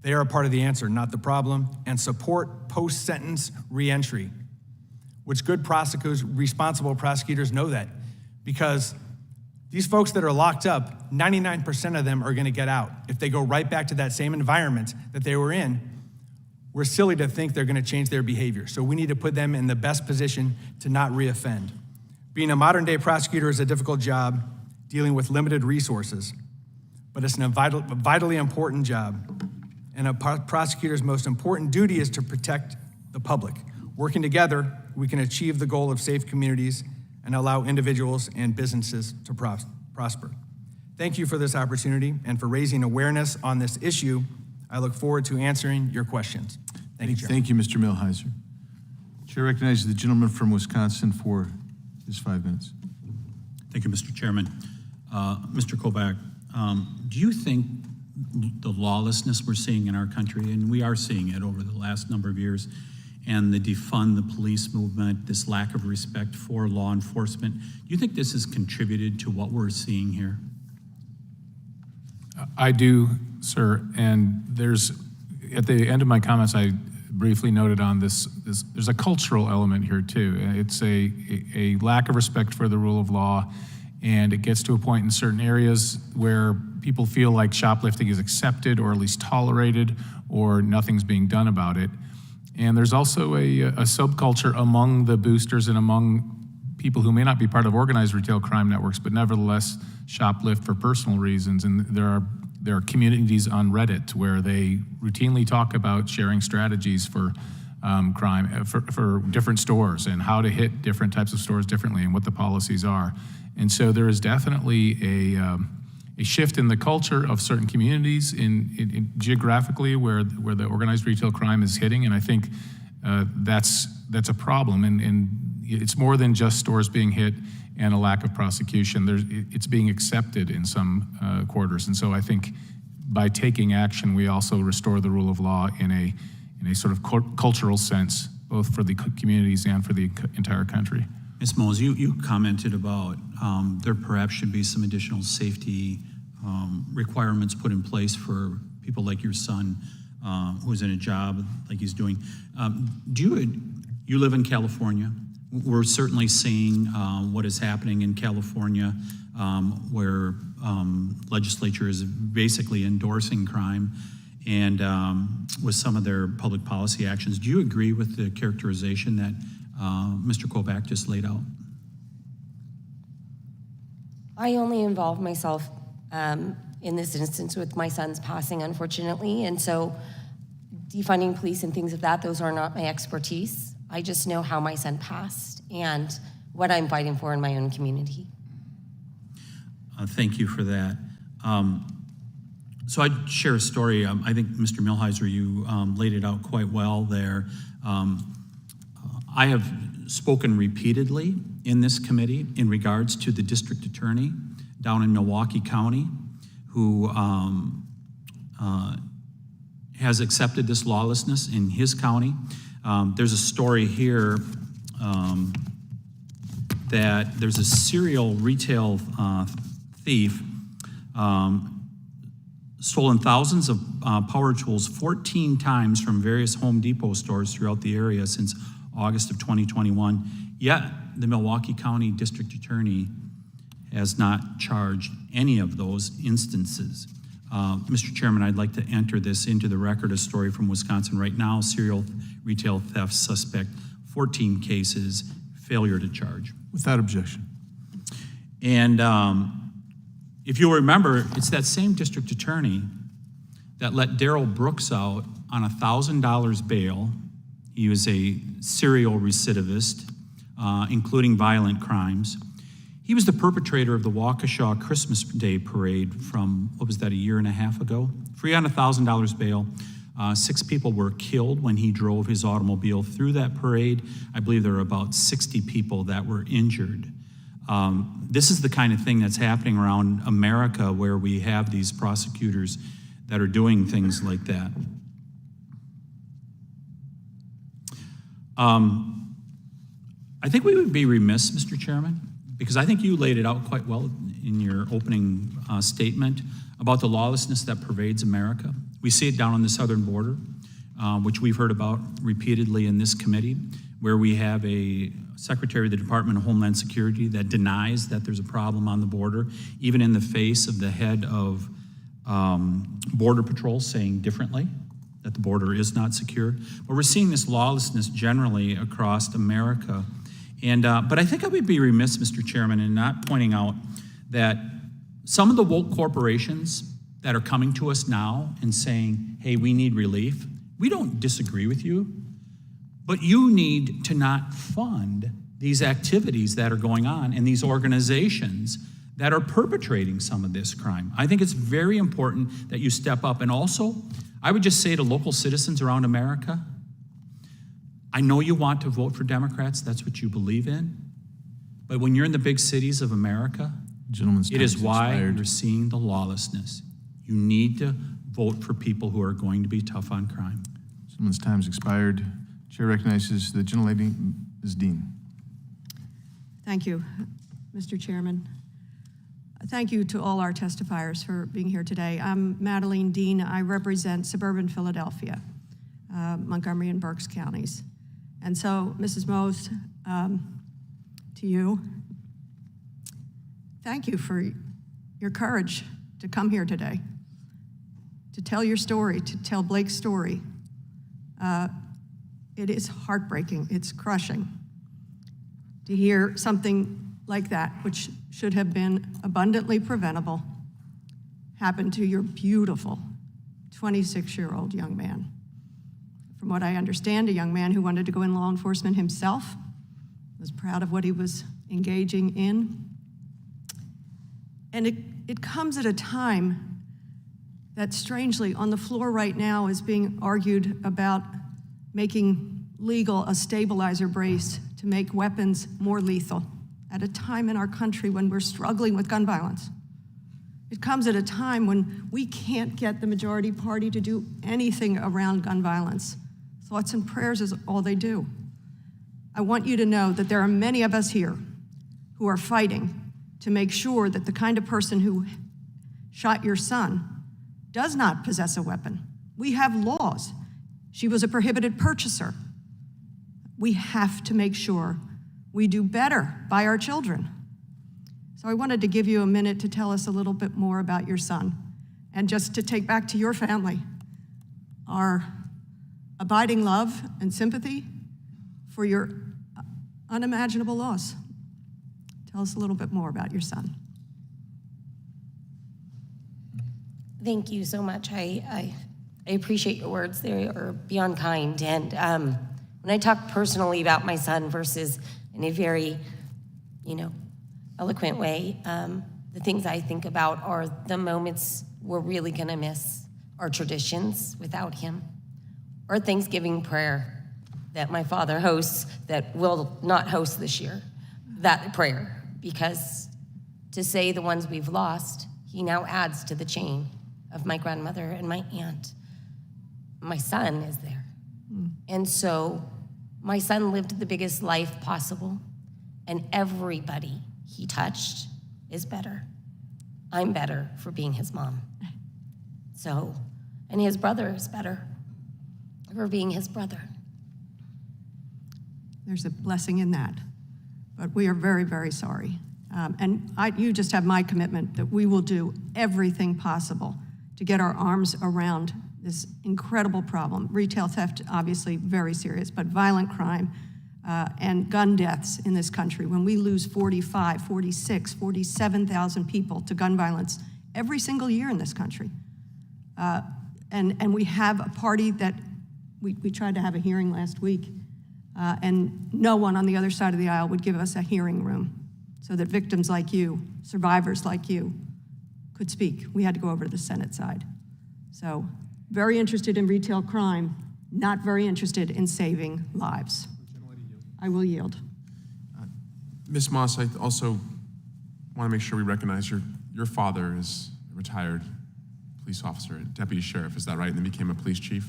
They are a part of the answer, not the problem. And support post-sentence reentry, which good prosecutors, responsible prosecutors know that, because these folks that are locked up, 99% of them are going to get out. If they go right back to that same environment that they were in, we're silly to think they're going to change their behavior. So we need to put them in the best position to not reoffend. Being a modern-day prosecutor is a difficult job, dealing with limited resources, but it's a vitally important job. And a prosecutor's most important duty is to protect the public. Working together, we can achieve the goal of safe communities and allow individuals and businesses to prosper. Thank you for this opportunity and for raising awareness on this issue. I look forward to answering your questions. Thank you, Chair. Thank you, Mr. Milhiser. Chair recognizes the gentleman from Wisconsin for his 5 minutes. Thank you, Mr. Chairman. Mr. Kobach, do you think the lawlessness we're seeing in our country, and we are seeing it over the last number of years, and the defund the police movement, this lack of respect for law enforcement, do you think this has contributed to what we're seeing here? I do, sir. And there's, at the end of my comments, I briefly noted on this, there's a cultural element here too. It's a lack of respect for the rule of law, and it gets to a point in certain areas where people feel like shoplifting is accepted or at least tolerated, or nothing's being done about it. And there's also a subculture among the boosters and among people who may not be part of organized retail crime networks, but nevertheless shoplift for personal reasons. And there are communities on Reddit where they routinely talk about sharing strategies for crime, for different stores, and how to hit different types of stores differently and what the policies are. And so there is definitely a shift in the culture of certain communities in geographically where the organized retail crime is hitting, and I think that's a problem. And it's more than just stores being hit and a lack of prosecution. It's being accepted in some quarters, and so I think by taking action, we also restore the rule of law in a sort of cultural sense, both for the communities and for the entire country. Ms. Mose, you commented about there perhaps should be some additional safety requirements put in place for people like your son who's in a job like he's doing. You live in California. We're certainly seeing what is happening in California where legislature is basically endorsing crime and with some of their public policy actions. Do you agree with the characterization that Mr. Kobach just laid out? I only involved myself in this instance with my son's passing, unfortunately, and so defunding police and things of that, those are not my expertise. I just know how my son passed and what I'm fighting for in my own community. Thank you for that. So I'd share a story. I think, Mr. Milhiser, you laid it out quite well there. I have spoken repeatedly in this committee in regards to the district attorney down in Milwaukee County who has accepted this lawlessness in his county. There's a story here that there's a serial retail thief stolen thousands of power tools 14 times from various Home Depot stores throughout the area since August of 2021. Yet the Milwaukee County District Attorney has not charged any of those instances. Mr. Chairman, I'd like to enter this into the record, a story from Wisconsin right now, serial retail theft suspect, 14 cases, failure to charge. Without objection. And if you'll remember, it's that same district attorney that let Darrell Brooks out on $1,000 bail. He was a serial recidivist, including violent crimes. He was the perpetrator of the Waukesha Christmas Day parade from, what was that, a year and a half ago? Free on $1,000 bail. 6 people were killed when he drove his automobile through that parade. I believe there were about 60 people that were injured. This is the kind of thing that's happening around America where we have these prosecutors that are doing things like that. I think we would be remiss, Mr. Chairman, because I think you laid it out quite well in your opening statement about the lawlessness that pervades America. We see it down on the southern border, which we've heard about repeatedly in this committee, where we have a Secretary of the Department of Homeland Security that denies that there's a problem on the border, even in the face of the head of Border Patrol saying differently, that the border is not secure. But we're seeing this lawlessness generally across America. And but I think I would be remiss, Mr. Chairman, in not pointing out that some of the woke corporations that are coming to us now and saying, hey, we need relief, we don't disagree with you, but you need to not fund these activities that are going on in these organizations that are perpetrating some of this crime. I think it's very important that you step up. And also, I would just say to local citizens around America, I know you want to vote for Democrats, that's what you believe in, but when you're in the big cities of America, it is why you're seeing the lawlessness. You need to vote for people who are going to be tough on crime. Gentleman's time's expired. Chair recognizes the gentlelady, Ms. Dean. Thank you, Mr. Chairman. Thank you to all our testifiers for being here today. I'm Madeline Dean. I represent suburban Philadelphia. Montgomery and Berks counties. And so, Mrs. Mose, to you, thank you for your courage to come here today, to tell your story, to tell Blake's story. It is heartbreaking, it's crushing to hear something like that, which should have been abundantly preventable, happen to your beautiful 26-year-old young man. From what I understand, a young man who wanted to go in law enforcement himself, was proud of what he was engaging in. And it comes at a time that, strangely, on the floor right now is being argued about making legal a stabilizer brace to make weapons more lethal at a time in our country when we're struggling with gun violence. It comes at a time when we can't get the majority party to do anything around gun violence. Thoughts and prayers is all they do. I want you to know that there are many of us here who are fighting to make sure that the kind of person who shot your son does not possess a weapon. We have laws. She was a prohibited purchaser. We have to make sure we do better by our children. So I wanted to give you a minute to tell us a little bit more about your son, and just to take back to your family our abiding love and sympathy for your unimaginable loss. Tell us a little bit more about your son. Thank you so much. I appreciate your words. They are beyond kind. And when I talk personally about my son versus in a very, eloquent way, the things I think about are the moments we're really gonna miss, our traditions without him, or Thanksgiving prayer that my father hosts that will not host this year, that prayer, because to say the ones we've lost, he now adds to the chain of my grandmother and my aunt. My son is there. And so my son lived the biggest life possible, and everybody he touched is better. I'm better for being his mom. So, and his brother is better for being his brother. There's a blessing in that, but we are very, very sorry. You just have my commitment that we will do everything possible to get our arms around this incredible problem. Retail theft, obviously very serious, but violent crime and gun deaths in this country. When we lose 45, 46, 47,000 people to gun violence every single year in this country. And we have a party that, we tried to have a hearing last week, and no one on the other side of the aisle would give us a hearing room so that victims like you, survivors like you, could speak. We had to go over to the Senate side. So, very interested in retail crime, not very interested in saving lives. I will yield. Ms. Moss, I also want to make sure we recognize your father is a retired police officer, deputy sheriff, is that right? And then became a police chief?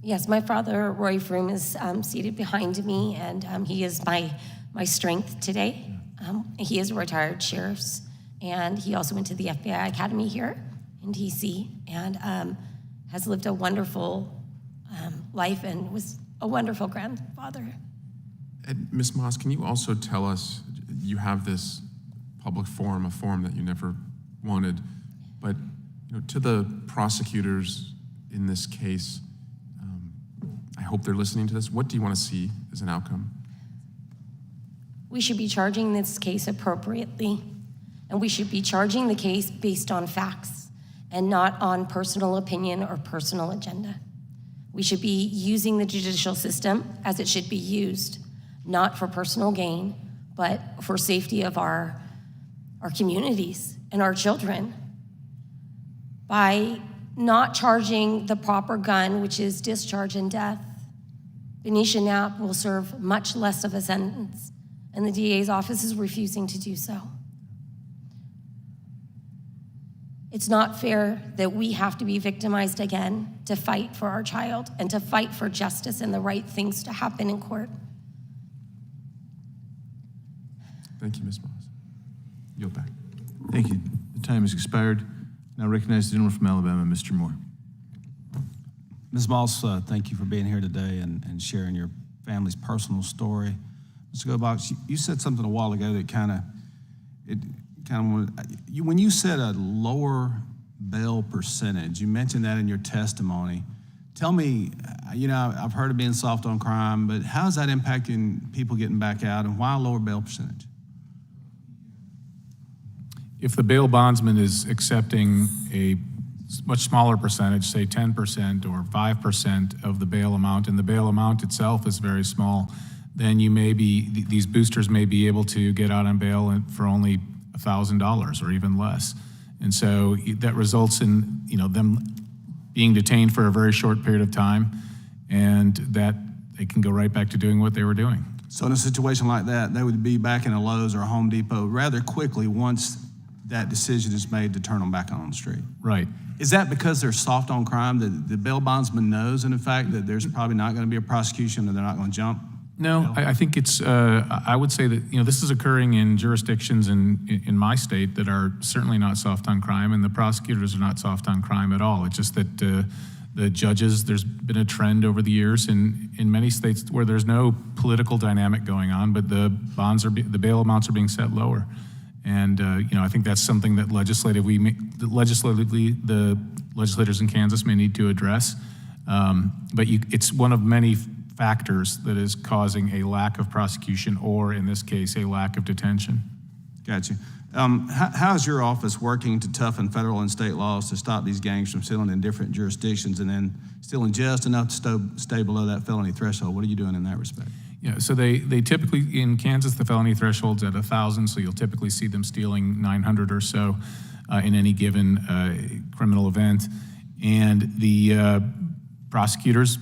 Yes, my father, Roy Froome, is seated behind me, and he is my strength today. He is a retired sheriff, and he also went to the FBI Academy here in DC, and has lived a wonderful life and was a wonderful grandfather. And Ms. Moss, can you also tell us, you have this public forum, a forum that you never wanted, but to the prosecutors in this case, I hope they're listening to this. What do you want to see as an outcome? We should be charging this case appropriately, and we should be charging the case based on facts and not on personal opinion or personal agenda. We should be using the judicial system as it should be used, not for personal gain, but for safety of our communities and our children. By not charging the proper gun, which is discharge and death, Benicia Knapp will serve much less of a sentence, and the DA's office is refusing to do so. It's not fair that we have to be victimized again to fight for our child and to fight for justice and the right things to happen in court. Thank you, Ms. Moss. Yield back. Thank you. The time has expired. Now recognize the gentleman from Alabama, Mr. Moore. Ms. Moss, thank you for being here today and sharing your family's personal story. Mr. Kobach, you said something a while ago that when you said a lower bail percentage, you mentioned that in your testimony. Tell me, I've heard of being soft on crime, but how is that impacting people getting back out, and why a lower bail percentage? If the bail bondsman is accepting a much smaller percentage, say 10% or 5% of the bail amount, and the bail amount itself is very small, then these boosters may be able to get out on bail for only $1,000 or even less. And so that results in them being detained for a very short period of time, and that they can go right back to doing what they were doing. So in a situation like that, they would be back in a Lowe's or a Home Depot rather quickly once that decision is made to turn them back on the street. Right. Is that because they're soft on crime, that the bail bondsman knows, and in fact, that there's probably not going to be a prosecution and they're not going to jump? No, I think it's, I would say that, this is occurring in jurisdictions in my state that are certainly not soft on crime, and the prosecutors are not soft on crime at all. It's just that the judges, there's been a trend over the years in many states where there's no political dynamic going on, but the bail amounts are being set lower. And, I think that's something that legislatively the legislators in Kansas may need to address. But it's one of many factors that is causing a lack of prosecution, or in this case, a lack of detention. Gotcha. How is your office working to toughen federal and state laws to stop these gangs from stealing in different jurisdictions and then stealing just enough to stay below that felony threshold? What are you doing in that respect? Yeah, so they typically, in Kansas, the felony threshold's at 1,000, so you'll typically see them stealing 900 or so in any given criminal event. And the prosecutors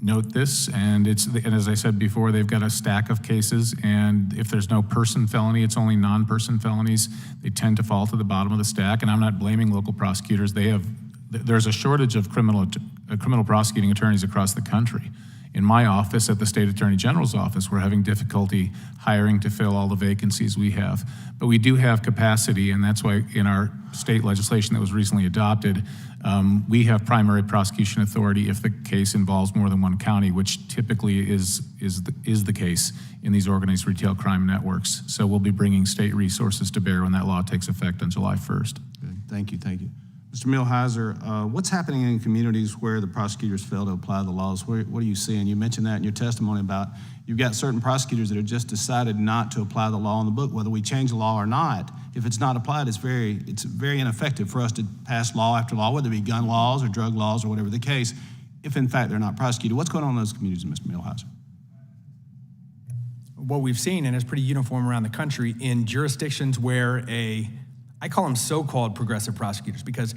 note this, and as I said before, they've got a stack of cases, and if there's no person felony, it's only non-person felonies. They tend to fall to the bottom of the stack, and I'm not blaming local prosecutors. There's a shortage of criminal prosecuting attorneys across the country. In my office, at the State Attorney General's office, we're having difficulty hiring to fill all the vacancies we have. But we do have capacity, and that's why in our state legislation that was recently adopted, we have primary prosecution authority if the case involves more than one county, which typically is the case in these organized retail crime networks. So we'll be bringing state resources to bear when that law takes effect on July 1st. Good. Thank you. Mr. Milhiser, what's happening in communities where the prosecutors fail to apply the laws? What are you seeing? You mentioned that in your testimony about you've got certain prosecutors that have just decided not to apply the law in the book, whether we change the law or not. If it's not applied, it's very ineffective for us to pass law after law, whether it be gun laws or drug laws or whatever the case, if in fact they're not prosecuted. What's going on in those communities, Mr. Milhiser? What we've seen, and it's pretty uniform around the country, in jurisdictions where I call them so-called progressive prosecutors, because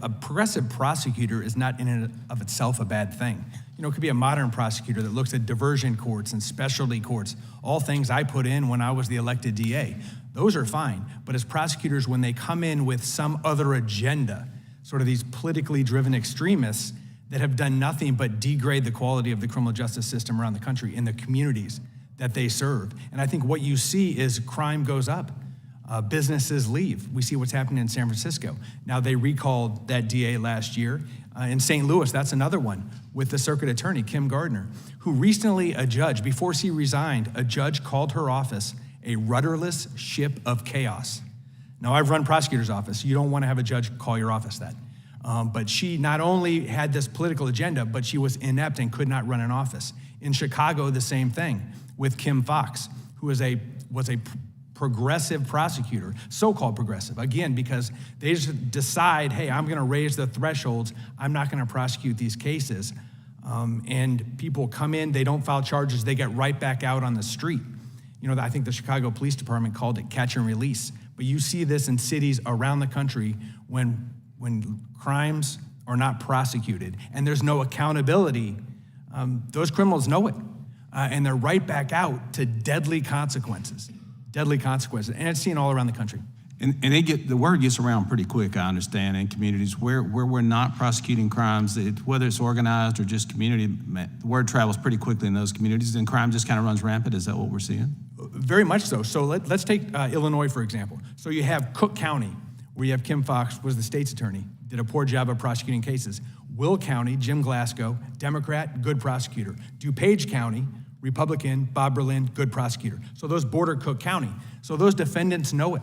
a progressive prosecutor is not in and of itself a bad thing. It could be a modern prosecutor that looks at diversion courts and specialty courts, all things I put in when I was the elected DA. Those are fine, but as prosecutors, when they come in with some other agenda, sort of these politically driven extremists that have done nothing but degrade the quality of the criminal justice system around the country in the communities that they serve. And I think what you see is crime goes up. Businesses leave. We see what's happening in San Francisco. Now, they recalled that DA last year. In St. Louis, that's another one with the circuit attorney, Kim Gardner, who recently before she resigned, a judge called her office a rudderless ship of chaos. Now, I've run prosecutor's office. You don't want to have a judge call your office that. But she not only had this political agenda, but she was inept and could not run an office. In Chicago, the same thing with Kim Foxx, who was a progressive prosecutor, so-called progressive, again, because they just decide, hey, I'm going to raise the thresholds. I'm not going to prosecute these cases. And people come in, they don't file charges, they get right back out on the street. I think the Chicago Police Department called it catch and release. But you see this in cities around the country when crimes are not prosecuted and there's no accountability, those criminals know it. And they're right back out to deadly consequences. And it's seen all around the country. And the word gets around pretty quick, I understand, in communities where we're not prosecuting crimes, whether it's organized or just community, the word travels pretty quickly in those communities, and crime just kind of runs rampant. Is that what we're seeing? Very much so. So let's take Illinois, for example. So you have Cook County, where you have Kim Foxx was the state's attorney, did a poor job of prosecuting cases. Will County, Jim Glasgow, Democrat, good prosecutor. DuPage County, Republican, Bob Berlin, good prosecutor. So those border Cook County. So those defendants know it.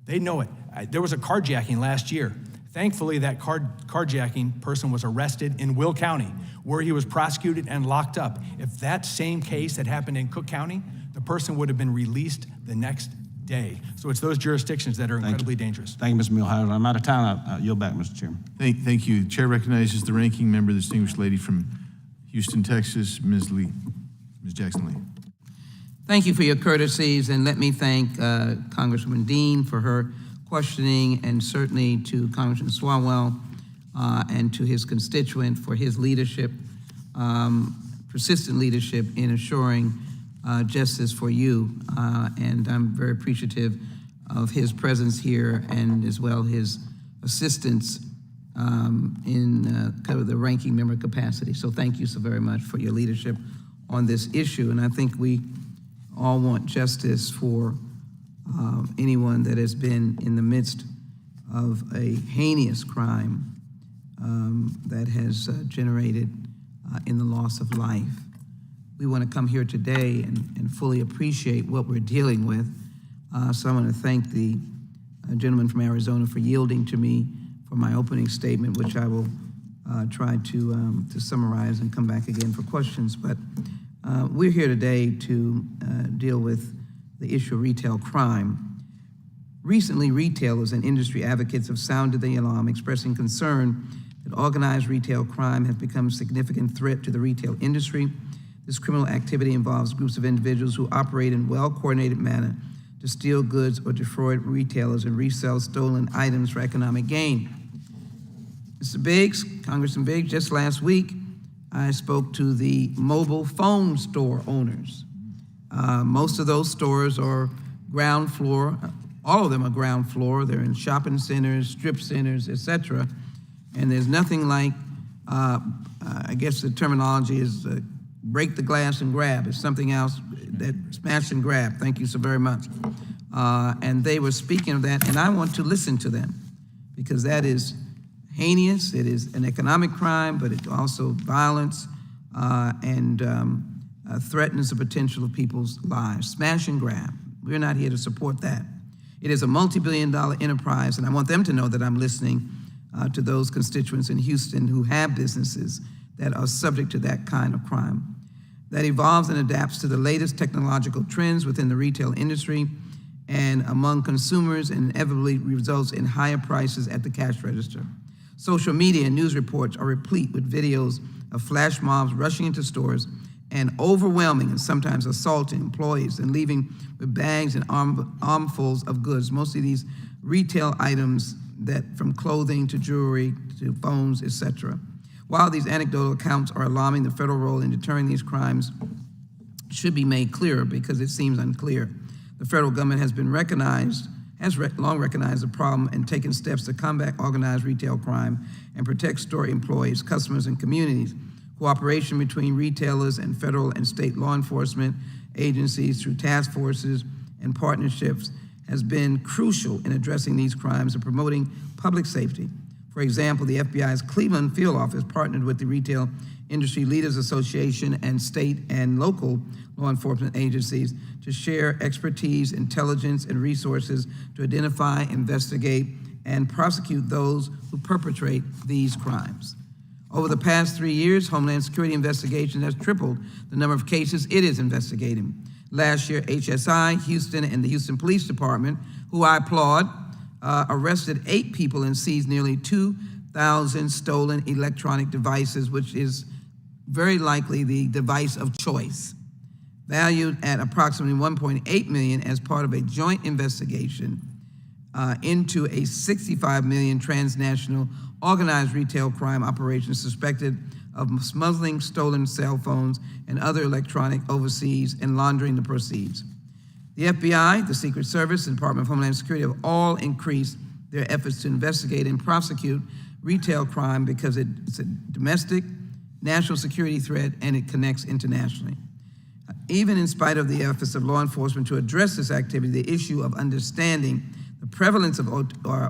They know it. There was a carjacking last year. Thankfully, that carjacking person was arrested in Will County, where he was prosecuted and locked up. If that same case had happened in Cook County, the person would have been released the next day. So it's those jurisdictions that are incredibly dangerous. Thank you, Mr. Milhiser. I'm out of time. I yield back, Mr. Chairman. Thank you. The chair recognizes the ranking member, the distinguished lady from Houston, Texas, Ms. Lee, Ms. Jackson Lee. Thank you for your courtesies, and let me thank Congresswoman Dean for her questioning, and certainly to Congressman Swalwell and to his constituent for his leadership, persistent leadership in assuring justice for you. And I'm very appreciative of his presence here and as well his assistance in kind of the ranking member capacity. So thank you so very much for your leadership on this issue. And I think we all want justice for anyone that has been in the midst of a heinous crime that has generated in the loss of life. We want to come here today and fully appreciate what we're dealing with. So I want to thank the gentleman from Arizona for yielding to me for my opening statement, which I will try to summarize and come back again for questions. But we're here today to deal with the issue of retail crime. Recently, retailers and industry advocates have sounded the alarm, expressing concern that organized retail crime has become a significant threat to the retail industry. This criminal activity involves groups of individuals who operate in well-coordinated manner to steal goods or defraud retailers and resell stolen items for economic gain. Mr. Biggs, Congressman Biggs, just last week, I spoke to the mobile phone store owners. Most of those stores are ground floor. All of them are ground floor. They're in shopping centers, strip centers, etc. And there's nothing like, I guess the terminology is break the glass and grab. It's something else that smash and grab. Thank you so very much. And they were speaking of that, and I want to listen to them because that is heinous. It is an economic crime, but it's also violence and threatens the potential of people's lives. Smash and grab. We're not here to support that. It is a multi-billion-dollar enterprise, and I want them to know that I'm listening to those constituents in Houston who have businesses that are subject to that kind of crime, that evolves and adapts to the latest technological trends within the retail industry and among consumers and inevitably results in higher prices at the cash register. Social media and news reports are replete with videos of flash mobs rushing into stores and overwhelming and sometimes assaulting employees and leaving with bags and armfuls of goods, mostly these retail items that from clothing to jewelry to phones, etc. While these anecdotal accounts are alarming, the federal role in deterring these crimes should be made clearer because it seems unclear. The federal government has been long recognized the problem and taken steps to combat organized retail crime and protect store employees, customers, and communities. Cooperation between retailers and federal and state law enforcement agencies through task forces and partnerships has been crucial in addressing these crimes and promoting public safety. For example, the FBI's Cleveland field office partnered with the Retail Industry Leaders Association and state and local law enforcement agencies to share expertise, intelligence, and resources to identify, investigate, and prosecute those who perpetrate these crimes. Over the past 3 years, Homeland Security investigation has tripled the number of cases it is investigating. Last year, HSI, Houston, and the Houston Police Department, who I applaud, arrested 8 people and seized nearly 2,000 stolen electronic devices, which is very likely the device of choice, valued at approximately $1.8 million as part of a joint investigation into a $65 million transnational organized retail crime operation suspected of smuggling stolen cell phones and other electronic overseas and laundering the proceeds. The FBI, the Secret Service, and Department of Homeland Security have all increased their efforts to investigate and prosecute retail crime because it's a domestic, national security threat, and it connects internationally. Even in spite of the efforts of law enforcement to address this activity, the issue of understanding the prevalence of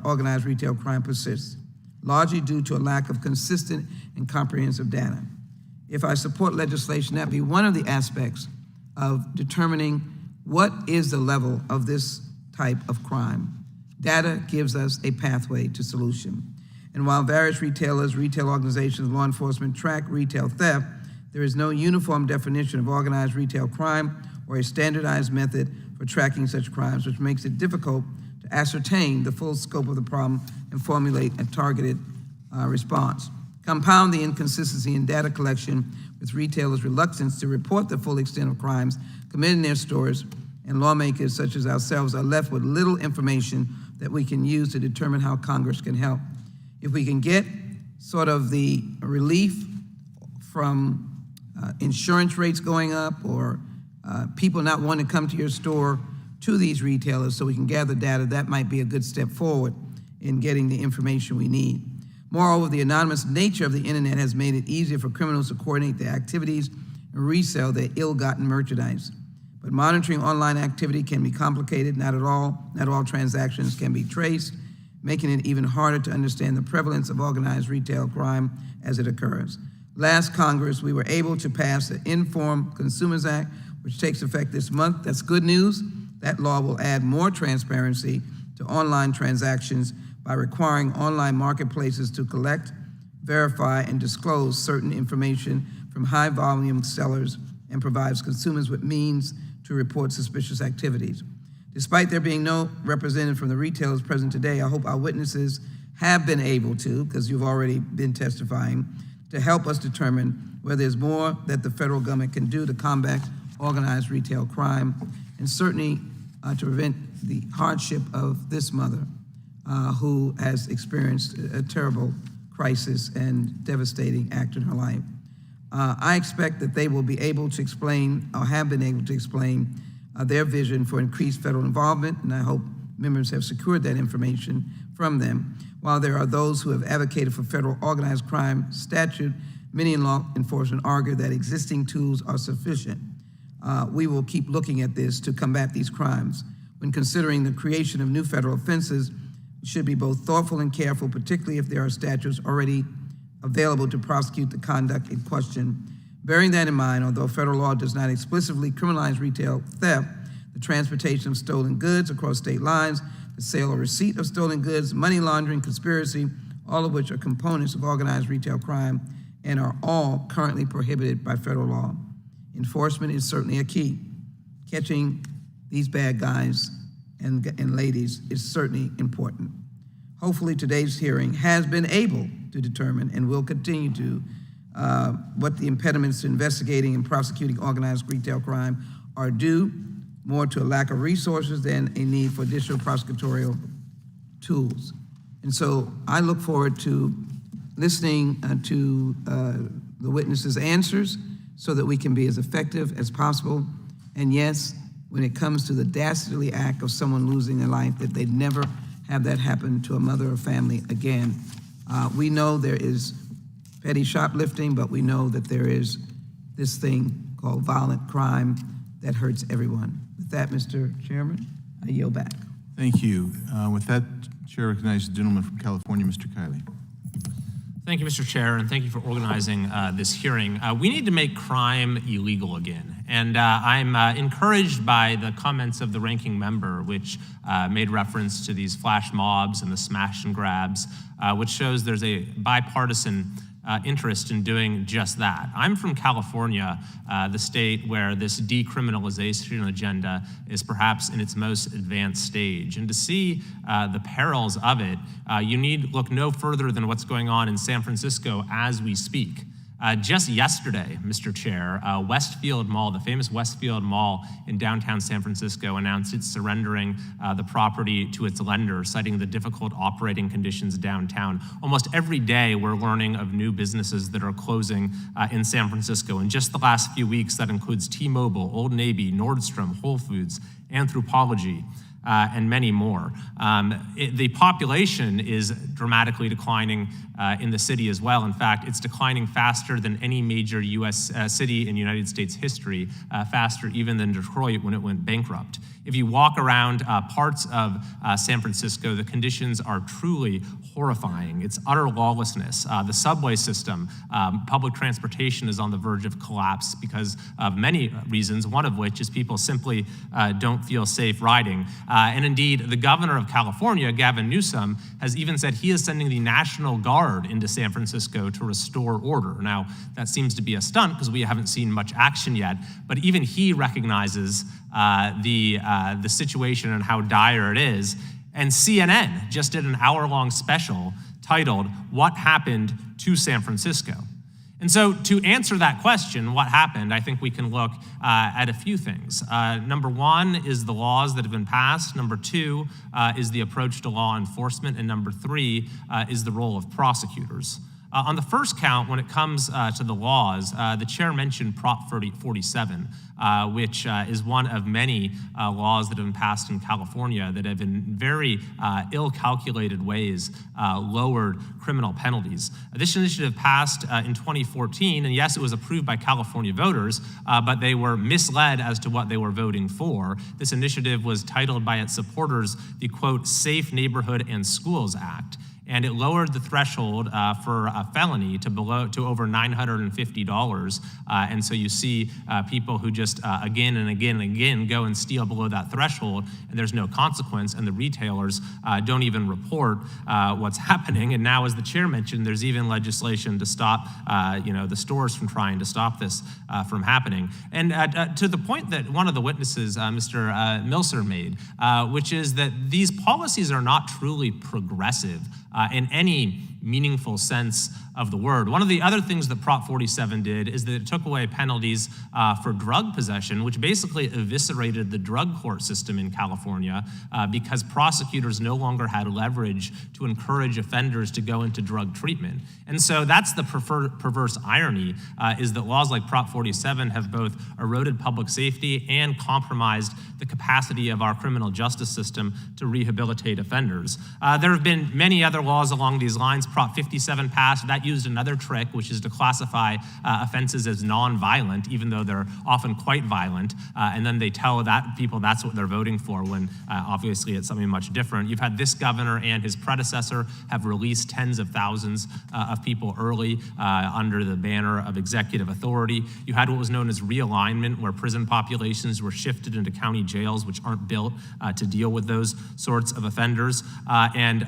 organized retail crime persists. largely due to a lack of consistent and comprehensive data. If I support legislation, that'd be one of the aspects of determining what is the level of this type of crime. Data gives us a pathway to solution. And while various retailers, retail organizations, law enforcement track retail theft, there is no uniform definition of organized retail crime or a standardized method for tracking such crimes, which makes it difficult to ascertain the full scope of the problem and formulate a targeted response. Compound the inconsistency in data collection with retailers' reluctance to report the full extent of crimes committed in their stores, and lawmakers such as ourselves are left with little information that we can use to determine how Congress can help. If we can get sort of the relief from insurance rates going up or people not wanting to come to your store to these retailers so we can gather data, that might be a good step forward in getting the information we need. Moreover, the anonymous nature of the internet has made it easier for criminals to coordinate their activities and resell their ill-gotten merchandise. But monitoring online activity can be complicated. Not all transactions can be traced, making it even harder to understand the prevalence of organized retail crime as it occurs. Last Congress, we were able to pass the Informed Consumers Act, which takes effect this month. That's good news. That law will add more transparency to online transactions by requiring online marketplaces to collect, verify, and disclose certain information from high-volume sellers and provides consumers with means to report suspicious activities. Despite there being no representative from the retailers present today, I hope our witnesses have been able to, because you've already been testifying, to help us determine whether there's more that the federal government can do to combat organized retail crime, and certainly to prevent the hardship of this mother who has experienced a terrible crisis and devastating act in her life. I expect that they will be able to explain, or have been able to explain, their vision for increased federal involvement, and I hope members have secured that information from them. While there are those who have advocated for federal organized crime statute, many in law enforcement argue that existing tools are sufficient. We will keep looking at this to combat these crimes. When considering the creation of new federal offenses, we should be both thoughtful and careful, particularly if there are statutes already available to prosecute the conduct in question. Bearing that in mind, although federal law does not explicitly criminalize retail theft, the transportation of stolen goods across state lines, the sale or receipt of stolen goods, money laundering, conspiracy, all of which are components of organized retail crime and are all currently prohibited by federal law. Enforcement is certainly a key. Catching these bad guys and ladies is certainly important. Hopefully today's hearing has been able to determine and will continue to what the impediments to investigating and prosecuting organized retail crime are due more to a lack of resources than a need for additional prosecutorial tools. And so I look forward to listening to the witnesses' answers so that we can be as effective as possible. And yes, when it comes to the dastardly act of someone losing their life, that they'd never have that happen to a mother or family again. We know there is petty shoplifting, but we know that there is this thing called violent crime that hurts everyone. With that, Mr. Chairman, I yield back. Thank you. With that, Chair recognizes the gentleman from California, Mr. Kiley. Thank you, Mr. Chair, and thank you for organizing this hearing. We need to make crime illegal again. And I'm encouraged by the comments of the ranking member, which made reference to these flash mobs and the smash and grabs, which shows there's a bipartisan interest in doing just that. I'm from California, the state where this decriminalization agenda is perhaps in its most advanced stage. And to see the perils of it, you need look no further than what's going on in San Francisco as we speak. Just yesterday, Mr. Chair, Westfield Mall, the famous Westfield Mall in downtown San Francisco, announced it's surrendering the property to its lender, citing the difficult operating conditions downtown. Almost every day, we're learning of new businesses that are closing in San Francisco. In just the last few weeks, that includes T-Mobile, Old Navy, Nordstrom, Whole Foods, Anthropologie, and many more. The population is dramatically declining in the city as well. In fact, it's declining faster than any major U.S. city in United States history, faster even than Detroit when it went bankrupt. If you walk around parts of San Francisco, the conditions are truly horrifying. It's utter lawlessness. The subway system, public transportation is on the verge of collapse because of many reasons, one of which is people simply don't feel safe riding. And indeed, the governor of California, Gavin Newsom, has even said he is sending the National Guard into San Francisco to restore order. Now, that seems to be a stunt because we haven't seen much action yet, but even he recognizes the situation and how dire it is. And CNN just did an hour-long special titled, "What Happened to San Francisco?" And so to answer that question, what happened, I think we can look at a few things. Number one is the laws that have been passed. Number two is the approach to law enforcement. And number three is the role of prosecutors. On the first count, when it comes to the laws, the chair mentioned Prop 47, which is one of many laws that have been passed in California that have in very ill-calculated ways lowered criminal penalties. This initiative passed in 2014, and yes, it was approved by California voters, but they were misled as to what they were voting for. This initiative was titled by its supporters the, quote, Safe Neighborhood and Schools Act. And it lowered the threshold for a felony to over $950. And so you see people who just again and again and again go and steal below that threshold, and there's no consequence, and the retailers don't even report what's happening. And now, as the chair mentioned, there's even legislation to stop the stores from trying to stop this from happening. And to the point that one of the witnesses, Mr. Milhiser, made, which is that these policies are not truly progressive in any meaningful sense of the word. One of the other things that Prop 47 did is that it took away penalties for drug possession, which basically eviscerated the drug court system in California because prosecutors no longer had leverage to encourage offenders to go into drug treatment. And so that's the perverse irony, is that laws like Prop 47 have both eroded public safety and compromised the capacity of our criminal justice system to rehabilitate offenders. There have been many other laws along these lines. Prop 57 passed. That used another trick, which is to classify offenses as non-violent, even though they're often quite violent, and then they tell people that's what they're voting for when obviously it's something much different. You've had this governor and his predecessor have released tens of thousands of people early under the banner of executive authority. You had what was known as realignment, where prison populations were shifted into county jails, which aren't built to deal with those sorts of offenders, and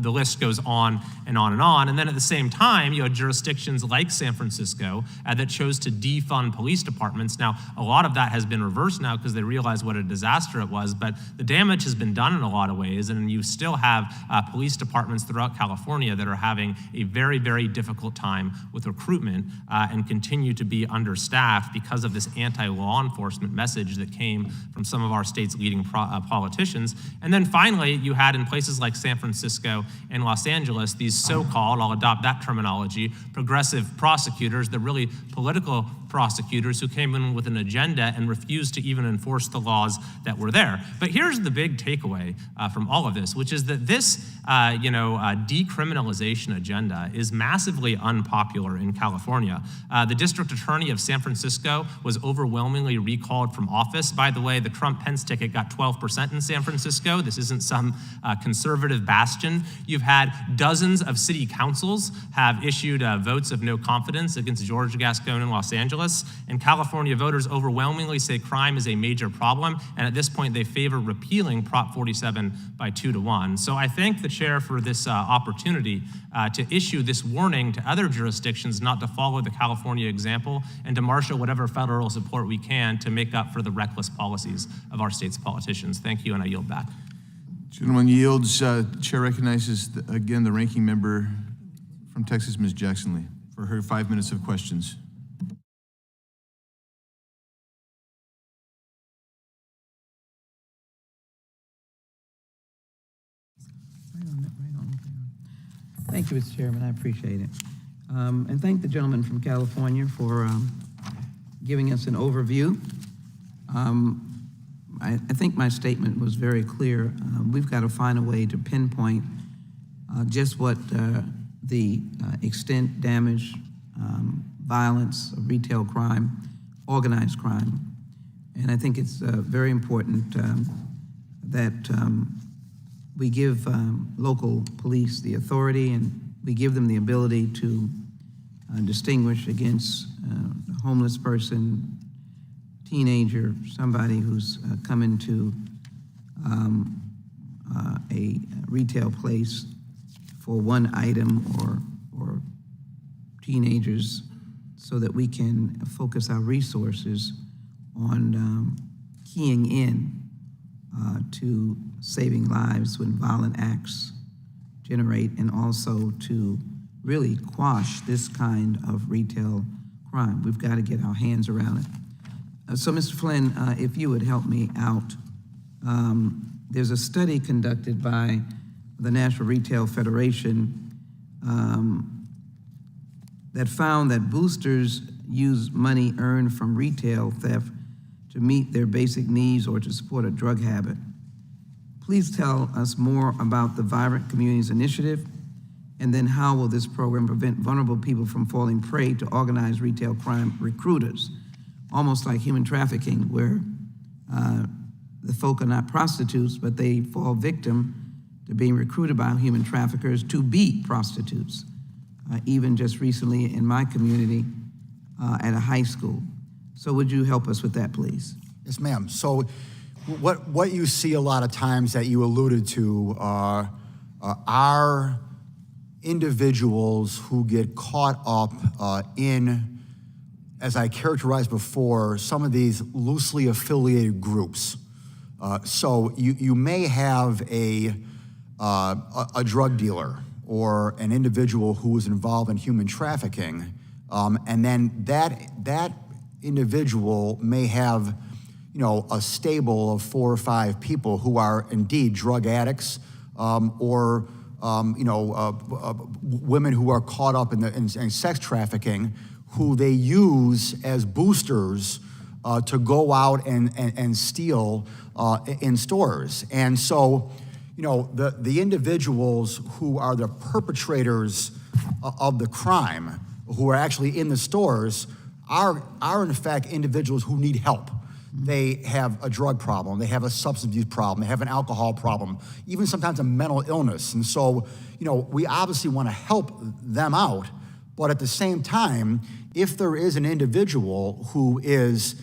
the list goes on and on and on. And then at the same time, you had jurisdictions like San Francisco that chose to defund police departments. Now, a lot of that has been reversed now because they realize what a disaster it was, but the damage has been done in a lot of ways, and you still have police departments throughout California that are having a very, very difficult time with recruitment and continue to be understaffed because of this anti-law enforcement message that came from some of our state's leading politicians. And then finally, you had in places like San Francisco and Los Angeles, these so-called, I'll adopt that terminology, progressive prosecutors, the really political prosecutors who came in with an agenda and refused to even enforce the laws that were there. But here's the big takeaway from all of this, which is that this decriminalization agenda is massively unpopular in California. The district attorney of San Francisco was overwhelmingly recalled from office. By the way, the Trump-Pence ticket got 12% in San Francisco. This isn't some conservative bastion. You've had dozens of city councils have issued votes of no confidence against George Gascon in Los Angeles. And California voters overwhelmingly say crime is a major problem. And at this point, they favor repealing Prop 47 by 2-1. So I thank the chair for this opportunity to issue this warning to other jurisdictions not to follow the California example and to marshal whatever federal support we can to make up for the reckless policies of our state's politicians. Thank you, and I yield back. Gentleman yields. Chair recognizes again the ranking member from Texas, Ms. Jackson Lee, for her 5 minutes of questions. Thank you, Mr. Chairman. I appreciate it. And thank the gentleman from California for giving us an overview. I think my statement was very clear. We've got to find a way to pinpoint just what the extent, damage, violence of retail crime, organized crime, And I think it's very important that we give local police the authority and we give them the ability to distinguish against a homeless person, teenager, somebody who's come into a retail place for one item or teenagers, so that we can focus our resources on keying in to saving lives when violent acts generate, and also to really quash this kind of retail crime. We've got to get our hands around it. So, Mr. Flynn, if you would help me out, there's a study conducted by the National Retail Federation that found that boosters use money earned from retail theft to meet their basic needs or to support a drug habit. Please tell us more about the Vibrant Communities Initiative, and then how will this program prevent vulnerable people from falling prey to organized retail crime recruiters, almost like human trafficking, where the folk are not prostitutes, but they fall victim to being recruited by human traffickers to be prostitutes. Even just recently in my community at a high school. So would you help us with that, please? Yes, ma'am. So what you see a lot of times that you alluded to are individuals who get caught up in, as I characterized before, some of these loosely affiliated groups. So you may have a drug dealer or an individual who is involved in human trafficking, and then that individual may have, a stable of 4 or 5 people who are indeed drug addicts, or women who are caught up in sex trafficking, who they use as boosters to go out and steal in stores. And so, the individuals who are the perpetrators of the crime, who are actually in the stores, are in fact individuals who need help. They have a drug problem, they have a substance abuse problem, they have an alcohol problem, even sometimes a mental illness. And so, we obviously want to help them out, but at the same time, if there is an individual who is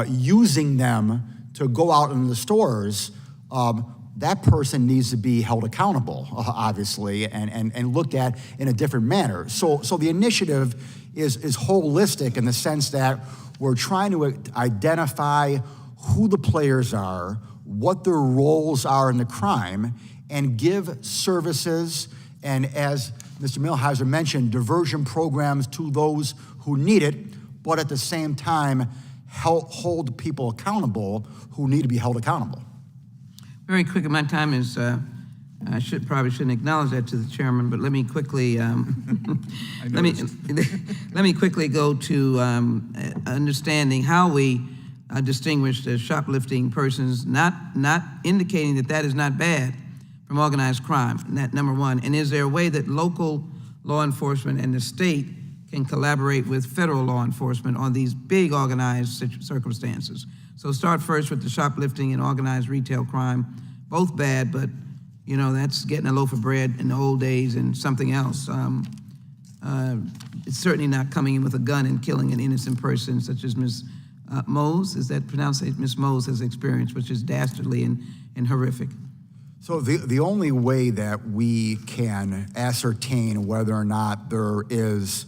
using them to go out in the stores, that person needs to be held accountable, obviously, and looked at in a different manner. So the initiative is holistic in the sense that we're trying to identify who the players are, what their roles are in the crime, and give services, and as Mr. Milhiser mentioned, diversion programs to those who need it, but at the same time, hold people accountable who need to be held accountable. Very quick, my time is, I probably shouldn't acknowledge that to the chairman, but let me quickly, let me quickly go to understanding how we distinguish the shoplifting persons, not indicating that is not bad, from organized crime, that number one. And is there a way that local law enforcement and the state can collaborate with federal law enforcement on these big organized circumstances? So start first with the shoplifting and organized retail crime, both bad, but that's getting a loaf of bread in the old days and something else. It's certainly not coming in with a gun and killing an innocent person, such as Ms. Mose, is that pronounced? Ms. Mose has experienced, which is dastardly and horrific. So the only way that we can ascertain whether or not there is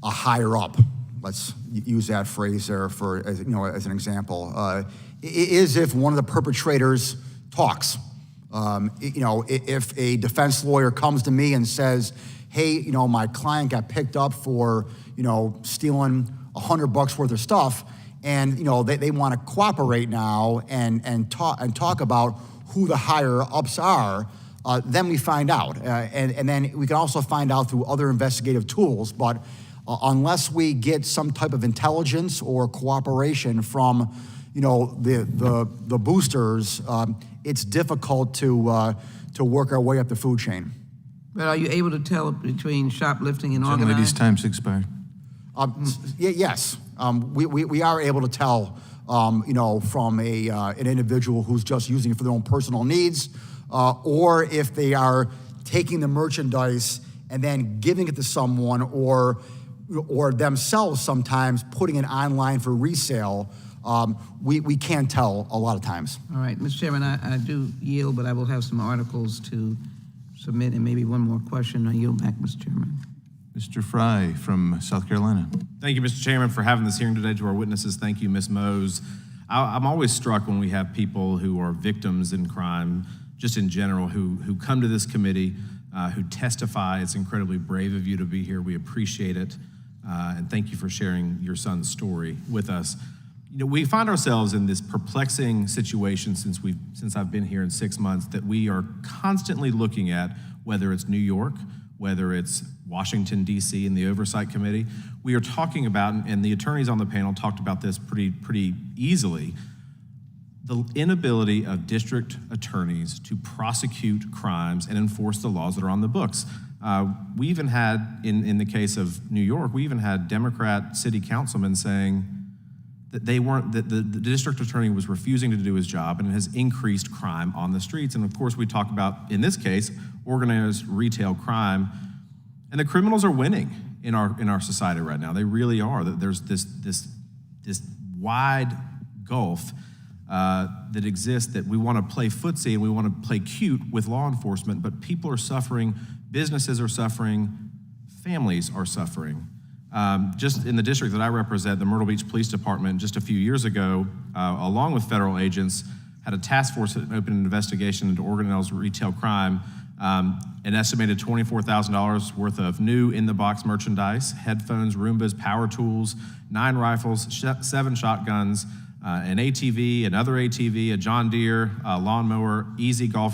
a higher up, let's use that phrase there as an example, is if one of the perpetrators talks. If a defense lawyer comes to me and says, hey, my client got picked up for, stealing $100 worth of stuff, and, they want to cooperate now and talk about who the higher ups are, then we find out. And then we can also find out through other investigative tools, but unless we get some type of intelligence or cooperation from, the boosters, it's difficult to work our way up the food chain. But are you able to tell between shoplifting and Gentlemen, organized? these times expired. Yes, we are able to tell from an individual who's just using it for their own personal needs, or if they are taking the merchandise and then giving it to someone, or themselves sometimes putting it online for resale. We can't tell a lot of times. All right, Mr. Chairman, I do yield, but I will have some articles to submit and maybe one more question. I yield back, Mr. Chairman. Mr. Fry from South Carolina. Thank you, Mr. Chairman, for having this hearing today. To our witnesses, thank you, Ms. Mose. I'm always struck when we have people who are victims in crime, just in general, who come to this committee, who testify. It's incredibly brave of you to be here. We appreciate it. And thank you for sharing your son's story with us. We find ourselves in this perplexing situation since I've been here in 6 months, that we are constantly looking at, whether it's New York, whether it's Washington, D.C. in the Oversight Committee. We are talking about, and the attorneys on the panel talked about this pretty easily, the inability of district attorneys to prosecute crimes and enforce the laws that are on the books. We even had, in the case of New York, we even had Democrat city councilmen saying that the district attorney was refusing to do his job, and it has increased crime on the streets. And of course, we talk about, in this case, organized retail crime, and the criminals are winning in our society right now. They really are. There's this wide gulf that exists, that we want to play footsie and we want to play cute with law enforcement, but people are suffering, businesses are suffering, families are suffering. Just in the district that I represent, the Myrtle Beach Police Department, just a few years ago, along with federal agents, had a task force that opened an investigation into organized retail crime. An estimated $24,000 worth of new in-the-box merchandise, headphones, Roombas, power tools, 9 rifles, 7 shotguns, an ATV, another ATV, a John Deere lawnmower, Easy Go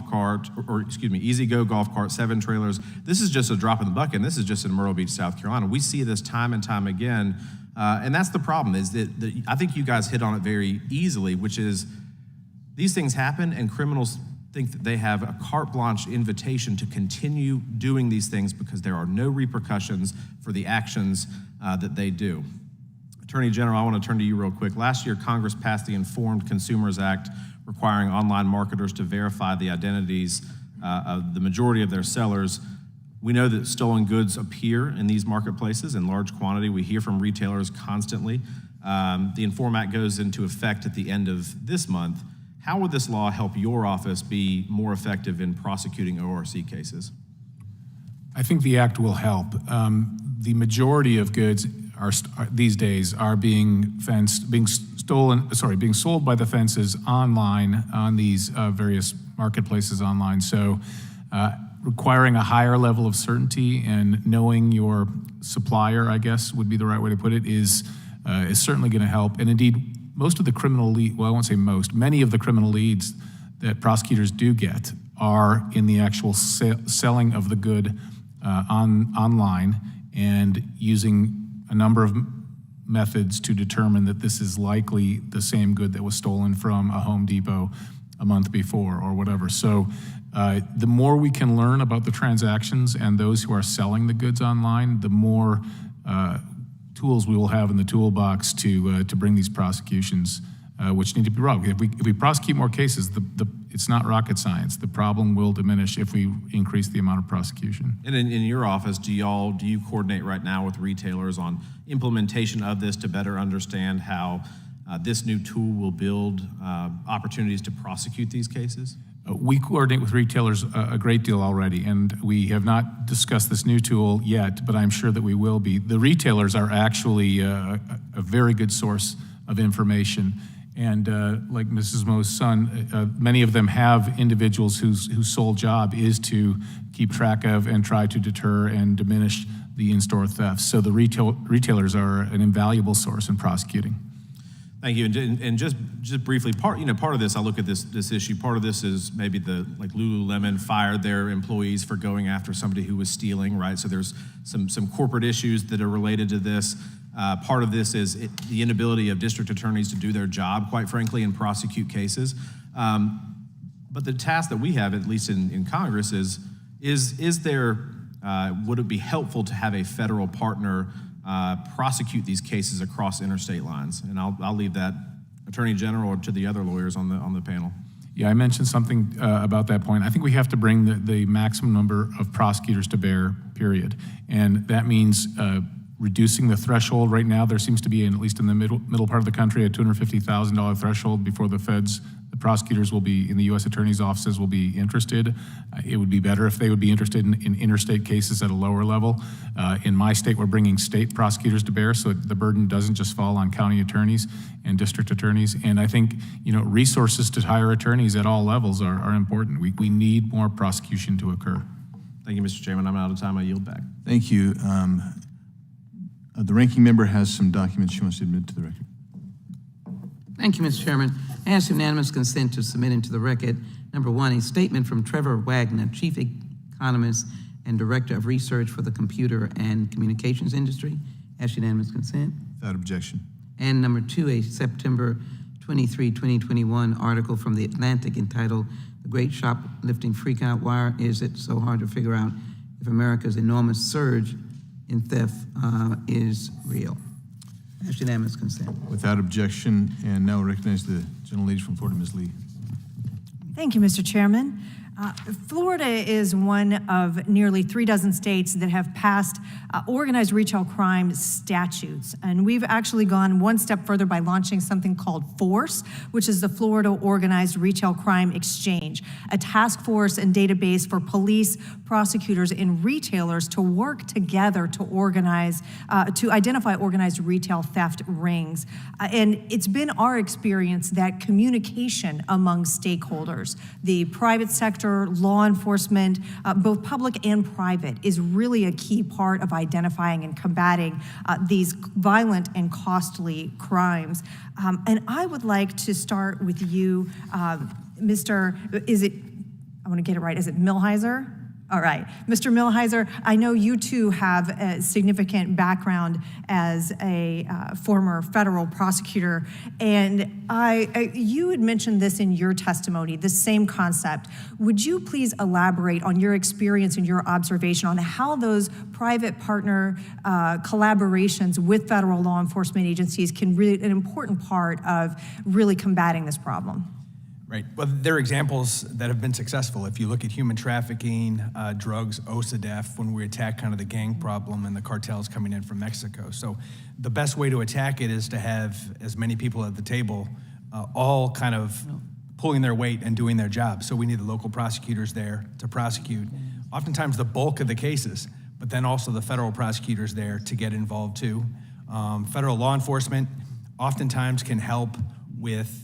golf cart, 7 trailers. This is just a drop in the bucket, and this is just in Myrtle Beach, South Carolina. We see this time and time again, and that's the problem, is that I think you guys hit on it very easily, which is these things happen, and criminals think that they have a carte blanche invitation to continue doing these things because there are no repercussions for the actions that they do. Attorney General, I want to turn to you real quick. Last year, Congress passed the Informed Consumers Act, requiring online marketers to verify the identities of the majority of their sellers. We know that stolen goods appear in these marketplaces in large quantity. We hear from retailers constantly. The Inform Act goes into effect at the end of this month. How would this law help your office be more effective in prosecuting ORC cases? I think the act will help. The majority of goods these days are being sold by the fences online on these various marketplaces online. So requiring a higher level of certainty and knowing your supplier, I guess would be the right way to put it, is certainly going to help. And indeed, most of the criminal lead, well, I won't say most, many of the criminal leads that prosecutors do get are in the actual selling of the good online, and using a number of methods to determine that this is likely the same good that was stolen from a Home Depot a month before or whatever. So the more we can learn about the transactions and those who are selling the goods online, the more tools we will have in the toolbox to bring these prosecutions, which need to be brought. If we prosecute more cases, it's not rocket science. The problem will diminish if we increase the amount of prosecution. And in your office, do you coordinate right now with retailers on implementation of this to better understand how this new tool will build opportunities to prosecute these cases? We coordinate with retailers a great deal already, and we have not discussed this new tool yet, but I'm sure that we will be. The retailers are actually a very good source of information. And like Mrs. Mo's son, many of them have individuals whose sole job is to keep track of and try to deter and diminish the in-store thefts. So the retailers are an invaluable source in prosecuting. Thank you. And just briefly, part of this, I look at this issue, part of this is maybe like Lululemon fired their employees for going after somebody who was stealing, right? So there's some corporate issues that are related to this. Part of this is the inability of district attorneys to do their job, quite frankly, and prosecute cases. But the task that we have, at least in Congress, is there, would it be helpful to have a federal partner prosecute these cases across interstate lines? And I'll leave that Attorney General or to the other lawyers on the panel. Yeah, I mentioned something about that point. I think we have to bring the maximum number of prosecutors to bear, period. And that means reducing the threshold. Right now, there seems to be, at least in the middle part of the country, a $250,000 threshold before the prosecutors will be, in the U.S. Attorney's offices, will be interested. It would be better if they would be interested in interstate cases at a lower level. In my state, we're bringing state prosecutors to bear, so the burden doesn't just fall on county attorneys and district attorneys. And I think, resources to hire attorneys at all levels are important. We need more prosecution to occur. Thank you, Mr. Chairman. I'm out of time. I yield back. Thank you. The ranking member has some documents she wants to admit to the record. Thank you, Mr. Chairman. I ask unanimous consent to submit into the record, number one, a statement from Trevor Wagner, Chief Economist and Director of Research for the Computer and Communications Industry. Ask unanimous consent. Without objection. And number two, a September 23, 2021 article from The Atlantic entitled "The Great Shoplifting Freakout. Why Is It So Hard to Figure Out If America's Enormous Surge in Theft Is Real." Ask unanimous consent. Without objection, and now recognize the gentlelady from Florida, Ms. Lee. Thank you, Mr. Chairman. Florida is one of nearly 36 states that have passed organized retail crime statutes. And we've actually gone one step further by launching something called FORCE, which is the Florida Organized Retail Crime Exchange, a task force and database for police, prosecutors, and retailers to work together to to identify organized retail theft rings. And it's been our experience that communication among stakeholders, the private sector, law enforcement, both public and private, is really a key part of identifying and combating these violent and costly crimes. And I would like to start with you, I want to get it right, is it Milhiser? All right. Mr. Milhiser, I know you too have a significant background as a former federal prosecutor, and you had mentioned this in your testimony, the same concept. Would you please elaborate on your experience and your observation on how those private partner collaborations with federal law enforcement agencies can be an important part of really combating this problem? Right. Well, there are examples that have been successful. If you look at human trafficking, drugs, OSADEF, when we attack kind of the gang problem and the cartels coming in from Mexico. So the best way to attack it is to have as many people at the table all kind of pulling their weight and doing their job. So we need the local prosecutors there to prosecute oftentimes the bulk of the cases, but then also the federal prosecutors there to get involved too. Federal law enforcement oftentimes can help with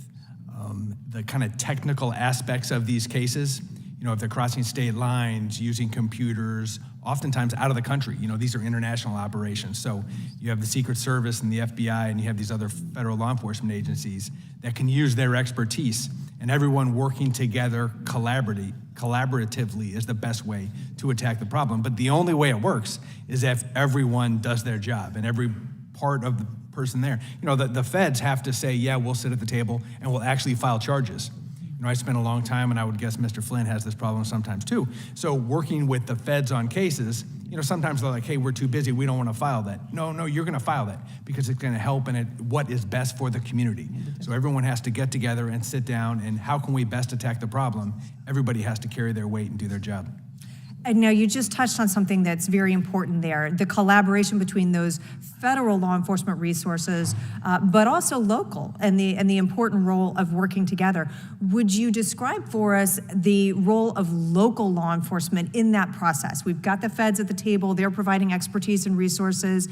the kind of technical aspects of these cases. If they're crossing state lines, using computers, oftentimes out of the country. These are international operations. So you have the Secret Service and the FBI, and you have these other federal law enforcement agencies that can use their expertise, and everyone working together collaboratively is the best way to attack the problem. But the only way it works is if everyone does their job and every part of the person there. The feds have to say, yeah, we'll sit at the table and we'll actually file charges. I spent a long time, and I would guess Mr. Flynn has this problem sometimes too. So working with the feds on cases, sometimes they're like, hey, we're too busy, we don't want to file that. No, you're going to file that because it's going to help and what is best for the community. So everyone has to get together and sit down, and how can we best attack the problem? Everybody has to carry their weight and do their job. And now you just touched on something that's very important there, the collaboration between those federal law enforcement resources, but also local, and the important role of working together. Would you describe for us the role of local law enforcement in that process? We've got the feds at the table, they're providing expertise and resources.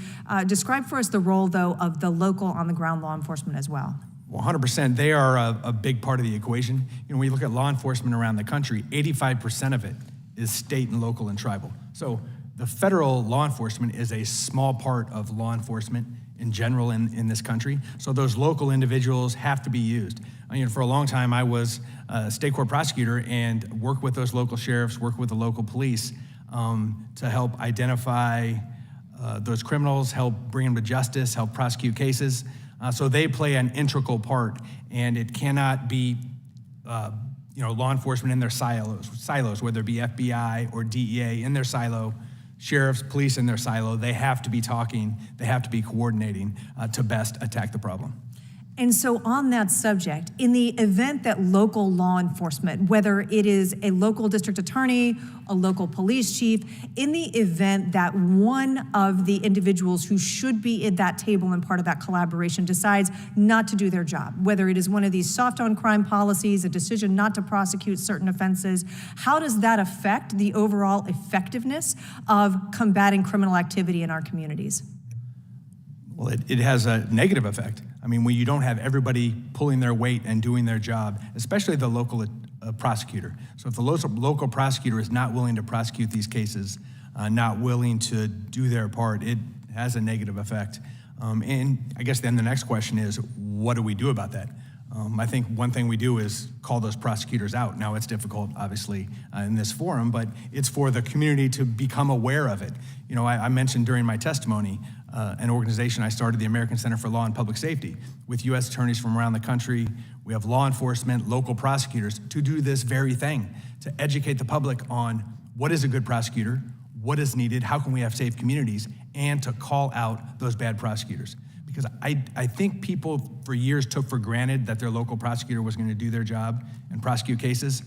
Describe for us the role, though, of the local on-the-ground law enforcement as well. Well, 100%, they are a big part of the equation. When you look at law enforcement around the country, 85% of it is state and local and tribal. So the federal law enforcement is a small part of law enforcement in general in this country. So those local individuals have to be used. For a long time, I was a state court prosecutor and worked with those local sheriffs, worked with the local police to help identify those criminals, help bring them to justice, help prosecute cases. So they play an integral part, and it cannot be law enforcement in their silos, whether it be FBI or DEA in their silo, sheriffs, police in their silo. They have to be talking, they have to be coordinating to best attack the problem. And so on that subject, in the event that local law enforcement, whether it is a local district attorney, a local police chief, in the event that one of the individuals who should be at that table and part of that collaboration decides not to do their job, whether it is one of these soft on crime policies, a decision not to prosecute certain offenses, how does that affect the overall effectiveness of combating criminal activity in our communities? Well, it has a negative effect. I mean, when you don't have everybody pulling their weight and doing their job, especially the local prosecutor. So if the local prosecutor is not willing to prosecute these cases, not willing to do their part, it has a negative effect. And I guess then the next question is, what do we do about that? I think one thing we do is call those prosecutors out. Now, it's difficult, obviously, in this forum, but it's for the community to become aware of it. You know, I mentioned during my testimony an organization I started, the American Center for Law and Public Safety, with U.S. attorneys from around the country. We have law enforcement, local prosecutors to do this very thing, to educate the public on what is a good prosecutor, what is needed, how can we have safe communities, and to call out those bad prosecutors. Because I think people for years took for granted that their local prosecutor was going to do their job and prosecute cases,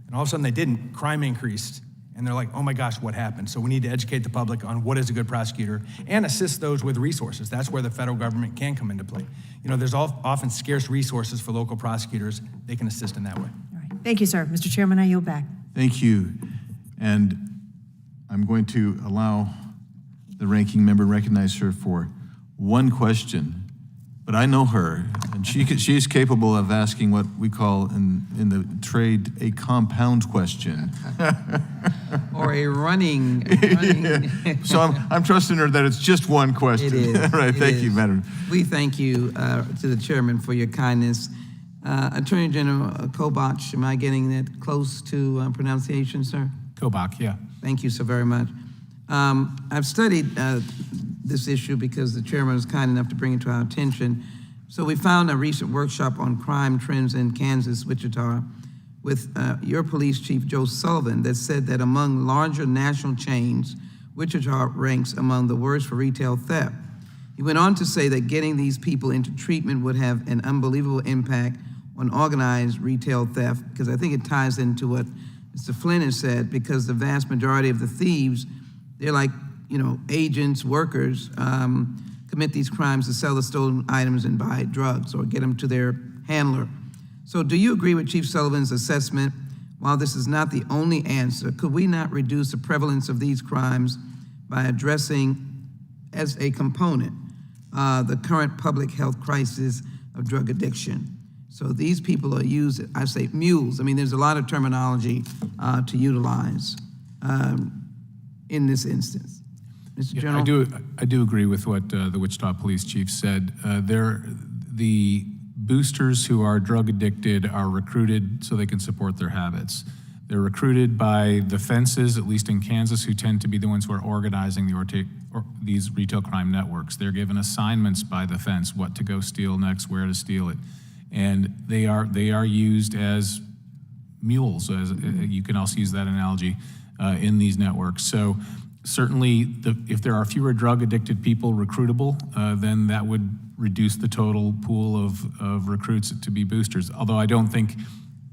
and all of a sudden they didn't. Crime increased, and they're like, oh my gosh, what happened? So we need to educate the public on what is a good prosecutor and assist those with resources. That's where the federal government can come into play. You know, there's often scarce resources for local prosecutors. They can assist in that way. All right. Thank you, sir. Mr. Chairman, I yield back. Thank you. And I'm going to allow the ranking member to recognize her for one question, but I know her, and she's capable of asking what we call in the trade a compound question. Or a running. Yeah. So I'm trusting her that it's just one question. It is. Right. Thank you, Madam. We thank you to the chairman for your kindness. Attorney General Kobach, am I getting that close to pronunciation, sir? Kobach, yeah. Thank you so very much. I've studied this issue because the chairman was kind enough to bring it to our attention. So we found a recent workshop on crime trends in Kansas, Wichita, with your police chief, Joe Sullivan, that said that among larger national chains, Wichita ranks among the worst for retail theft. He went on to say that getting these people into treatment would have an unbelievable impact on organized retail theft, because I think it ties into what Mr. Flynn has said, because the vast majority of the thieves, they're like, you know, agents, workers, commit these crimes to sell the stolen items and buy drugs or get them to their handler. So do you agree with Chief Sullivan's assessment? While this is not the only answer, could we not reduce the prevalence of these crimes by addressing, as a component, the current public health crisis of drug addiction? So these people are used, I say mules. I mean, there's a lot of terminology to utilize in this instance. Mr. Yeah, General? I do agree with what the Wichita Police Chief said. The boosters who are drug addicted are recruited so they can support their habits. They're recruited by the fences, at least in Kansas, who tend to be the ones who are organizing these retail crime networks. They're given assignments by the fence, what to go steal next, where to steal it. And they are used as mules, as you can also use that analogy, in these networks. So certainly, if there are fewer drug-addicted people recruitable, then that would reduce the total pool of recruits to be boosters. Although I don't think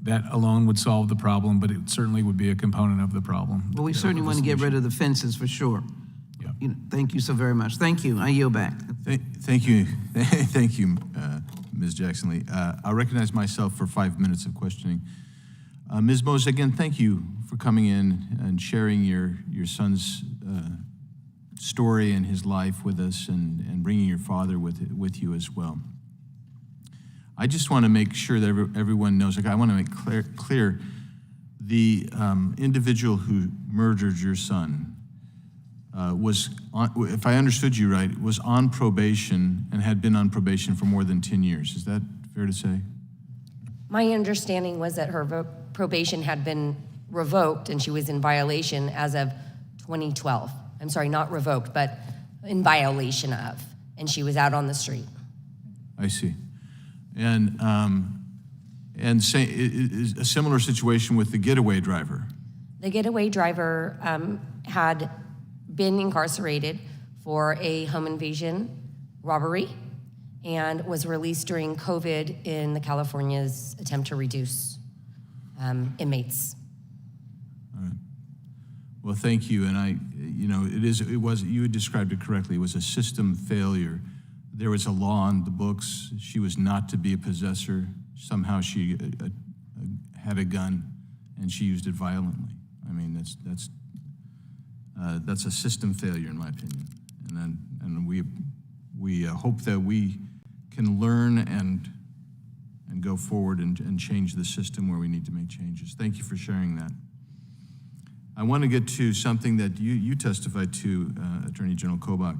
that alone would solve the problem, but it certainly would be a component of the problem. Well, we certainly want to get rid of the fences for sure. Yeah. You know, thank you so very much. Thank you. I yield back. Thank you. Thank you, Ms. Jackson Lee. I'll recognize myself for 5 minutes of questioning. Ms. Mose, again, thank you for coming in and sharing your son's story and his life with us, and bringing your father with you as well. I just want to make sure that everyone knows, I want to make clear the individual who murdered your son was, if I understood you right, was on probation and had been on probation for more than 10 years. Is that fair to say? My understanding was that her probation had been revoked and she was in violation as of 2012. I'm sorry, not revoked, but in violation of, and she was out on the street. I see. And say, is a similar situation with the getaway driver? The getaway driver had been incarcerated for a home invasion robbery, and was released during COVID in the California's attempt to reduce inmates. Well, thank you. And you had described it correctly. It was a system failure. There was a law on the books. She was not to be a possessor. Somehow she had a gun and she used it violently. I mean, that's a system failure in my opinion. And we hope that we can learn and go forward and change the system where we need to make changes. Thank you for sharing that. I want to get to something that you testified to, Attorney General Kobach,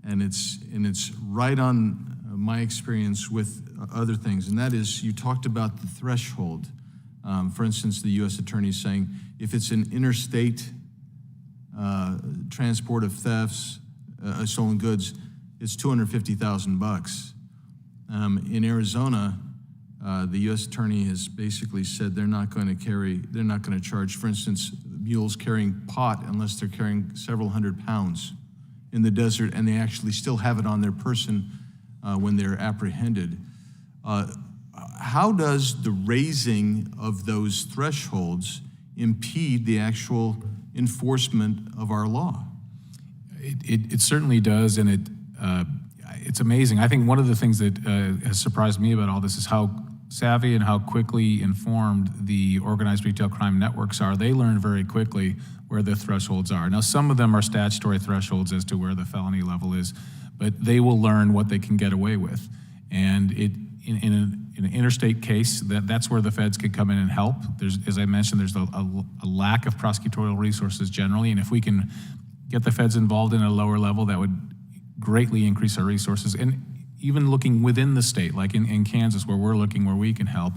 and it's right on my experience with other things, and that is you talked about the threshold. For instance, the U.S. Attorney saying if it's an interstate transport of thefts, stolen goods, it's $250,000. In Arizona, the U.S. Attorney has basically said they're not going to charge, for instance, mules carrying pot unless they're carrying several hundred pounds in the desert and they actually still have it on their person when they're apprehended. How does the raising of those thresholds impede the actual enforcement of our law? It certainly does, and it's amazing. I think one of the things that has surprised me about all this is how savvy and how quickly informed the organized retail crime networks are. They learn very quickly where the thresholds are. Now, some of them are statutory thresholds as to where the felony level is, but they will learn what they can get away with. And in an interstate case, that's where the feds could come in and help. As I mentioned, there's a lack of prosecutorial resources generally, and if we can get the feds involved in a lower level, that would greatly increase our resources. And even looking within the state, like in Kansas, where we're looking where we can help,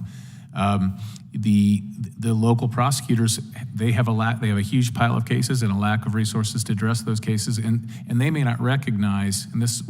the local prosecutors, they have a huge pile of cases and a lack of resources to address those cases, and they may not recognize, and this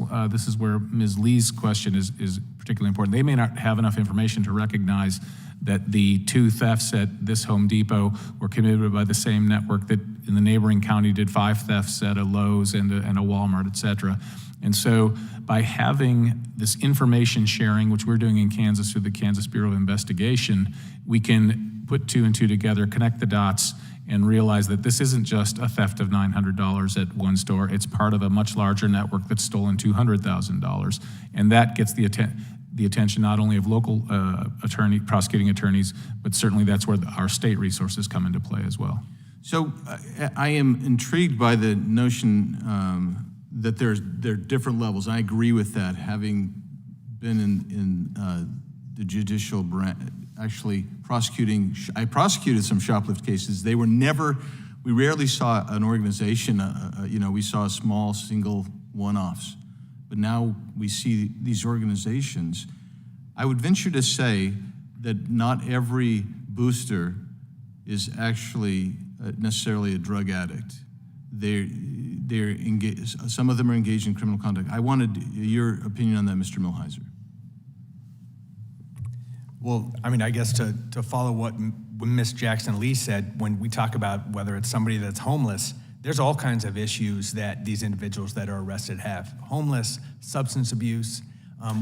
is where Ms. Lee's question is particularly important. They may not have enough information to recognize that the 2 thefts at this Home Depot were committed by the same network that in the neighboring county did 5 thefts at a Lowe's and a Walmart, et cetera. And so by having this information sharing, which we're doing in Kansas through the Kansas Bureau of Investigation, we can put 2 and 2 together, connect the dots, and realize that this isn't just a theft of $900 at one store. It's part of a much larger network that's stolen $200,000. And that gets the attention not only of local prosecuting attorneys, but certainly that's where our state resources come into play as well. So I am intrigued by the notion that there are different levels. I agree with that, having been in the judicial branch, actually I prosecuted some shoplift cases. They were we rarely saw an organization, we saw small single one-offs, but now we see these organizations. I would venture to say that not every booster is actually necessarily a drug addict. They're engaged, some of them are engaged in criminal conduct. I wanted your opinion on that, Mr. Milhiser. Well, I mean, I guess to follow what Ms. Jackson Lee said, when we talk about whether it's somebody that's homeless, there's all kinds of issues that these individuals that are arrested have. Homeless, substance abuse.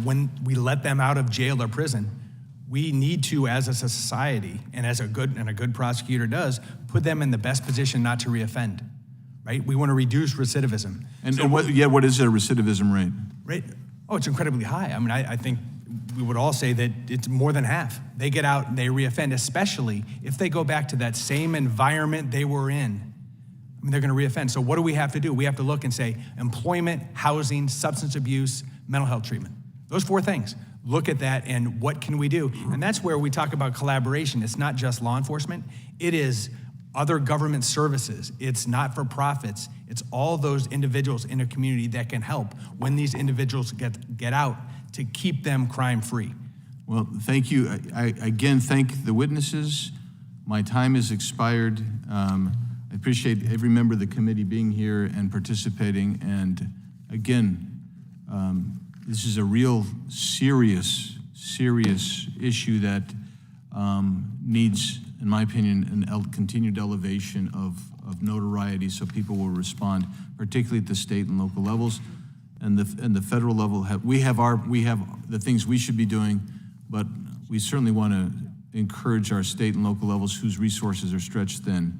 When we let them out of jail or prison, we need to, as a society, and as a good prosecutor does, put them in the best position not to reoffend, right? We want to reduce recidivism. And what is a recidivism rate? Right? Oh, it's incredibly high. I mean, I think we would all say that it's more than half. They get out and they reoffend, especially if they go back to that same environment they were in. I mean, they're going to reoffend. So what do we have to do? We have to look and say employment, housing, substance abuse, mental health treatment. Those 4 things. Look at that and what can we do? And that's where we talk about collaboration. It's not just law enforcement. It is other government services. It's not-for-profits. It's all those individuals in a community that can help when these individuals get out to keep them crime-free. Well, thank you. I again thank the witnesses. My time has expired. I appreciate every member of the committee being here and participating. And again, this is a real serious issue that needs, in my opinion, continued elevation of notoriety so people will respond, particularly at the state and local levels. and the federal level we have the things we should be doing, but we certainly want to encourage our state and local levels whose resources are stretched thin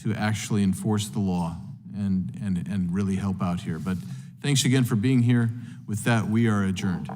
to actually enforce the law and really help out here. But thanks again for being here. With that, we are adjourned.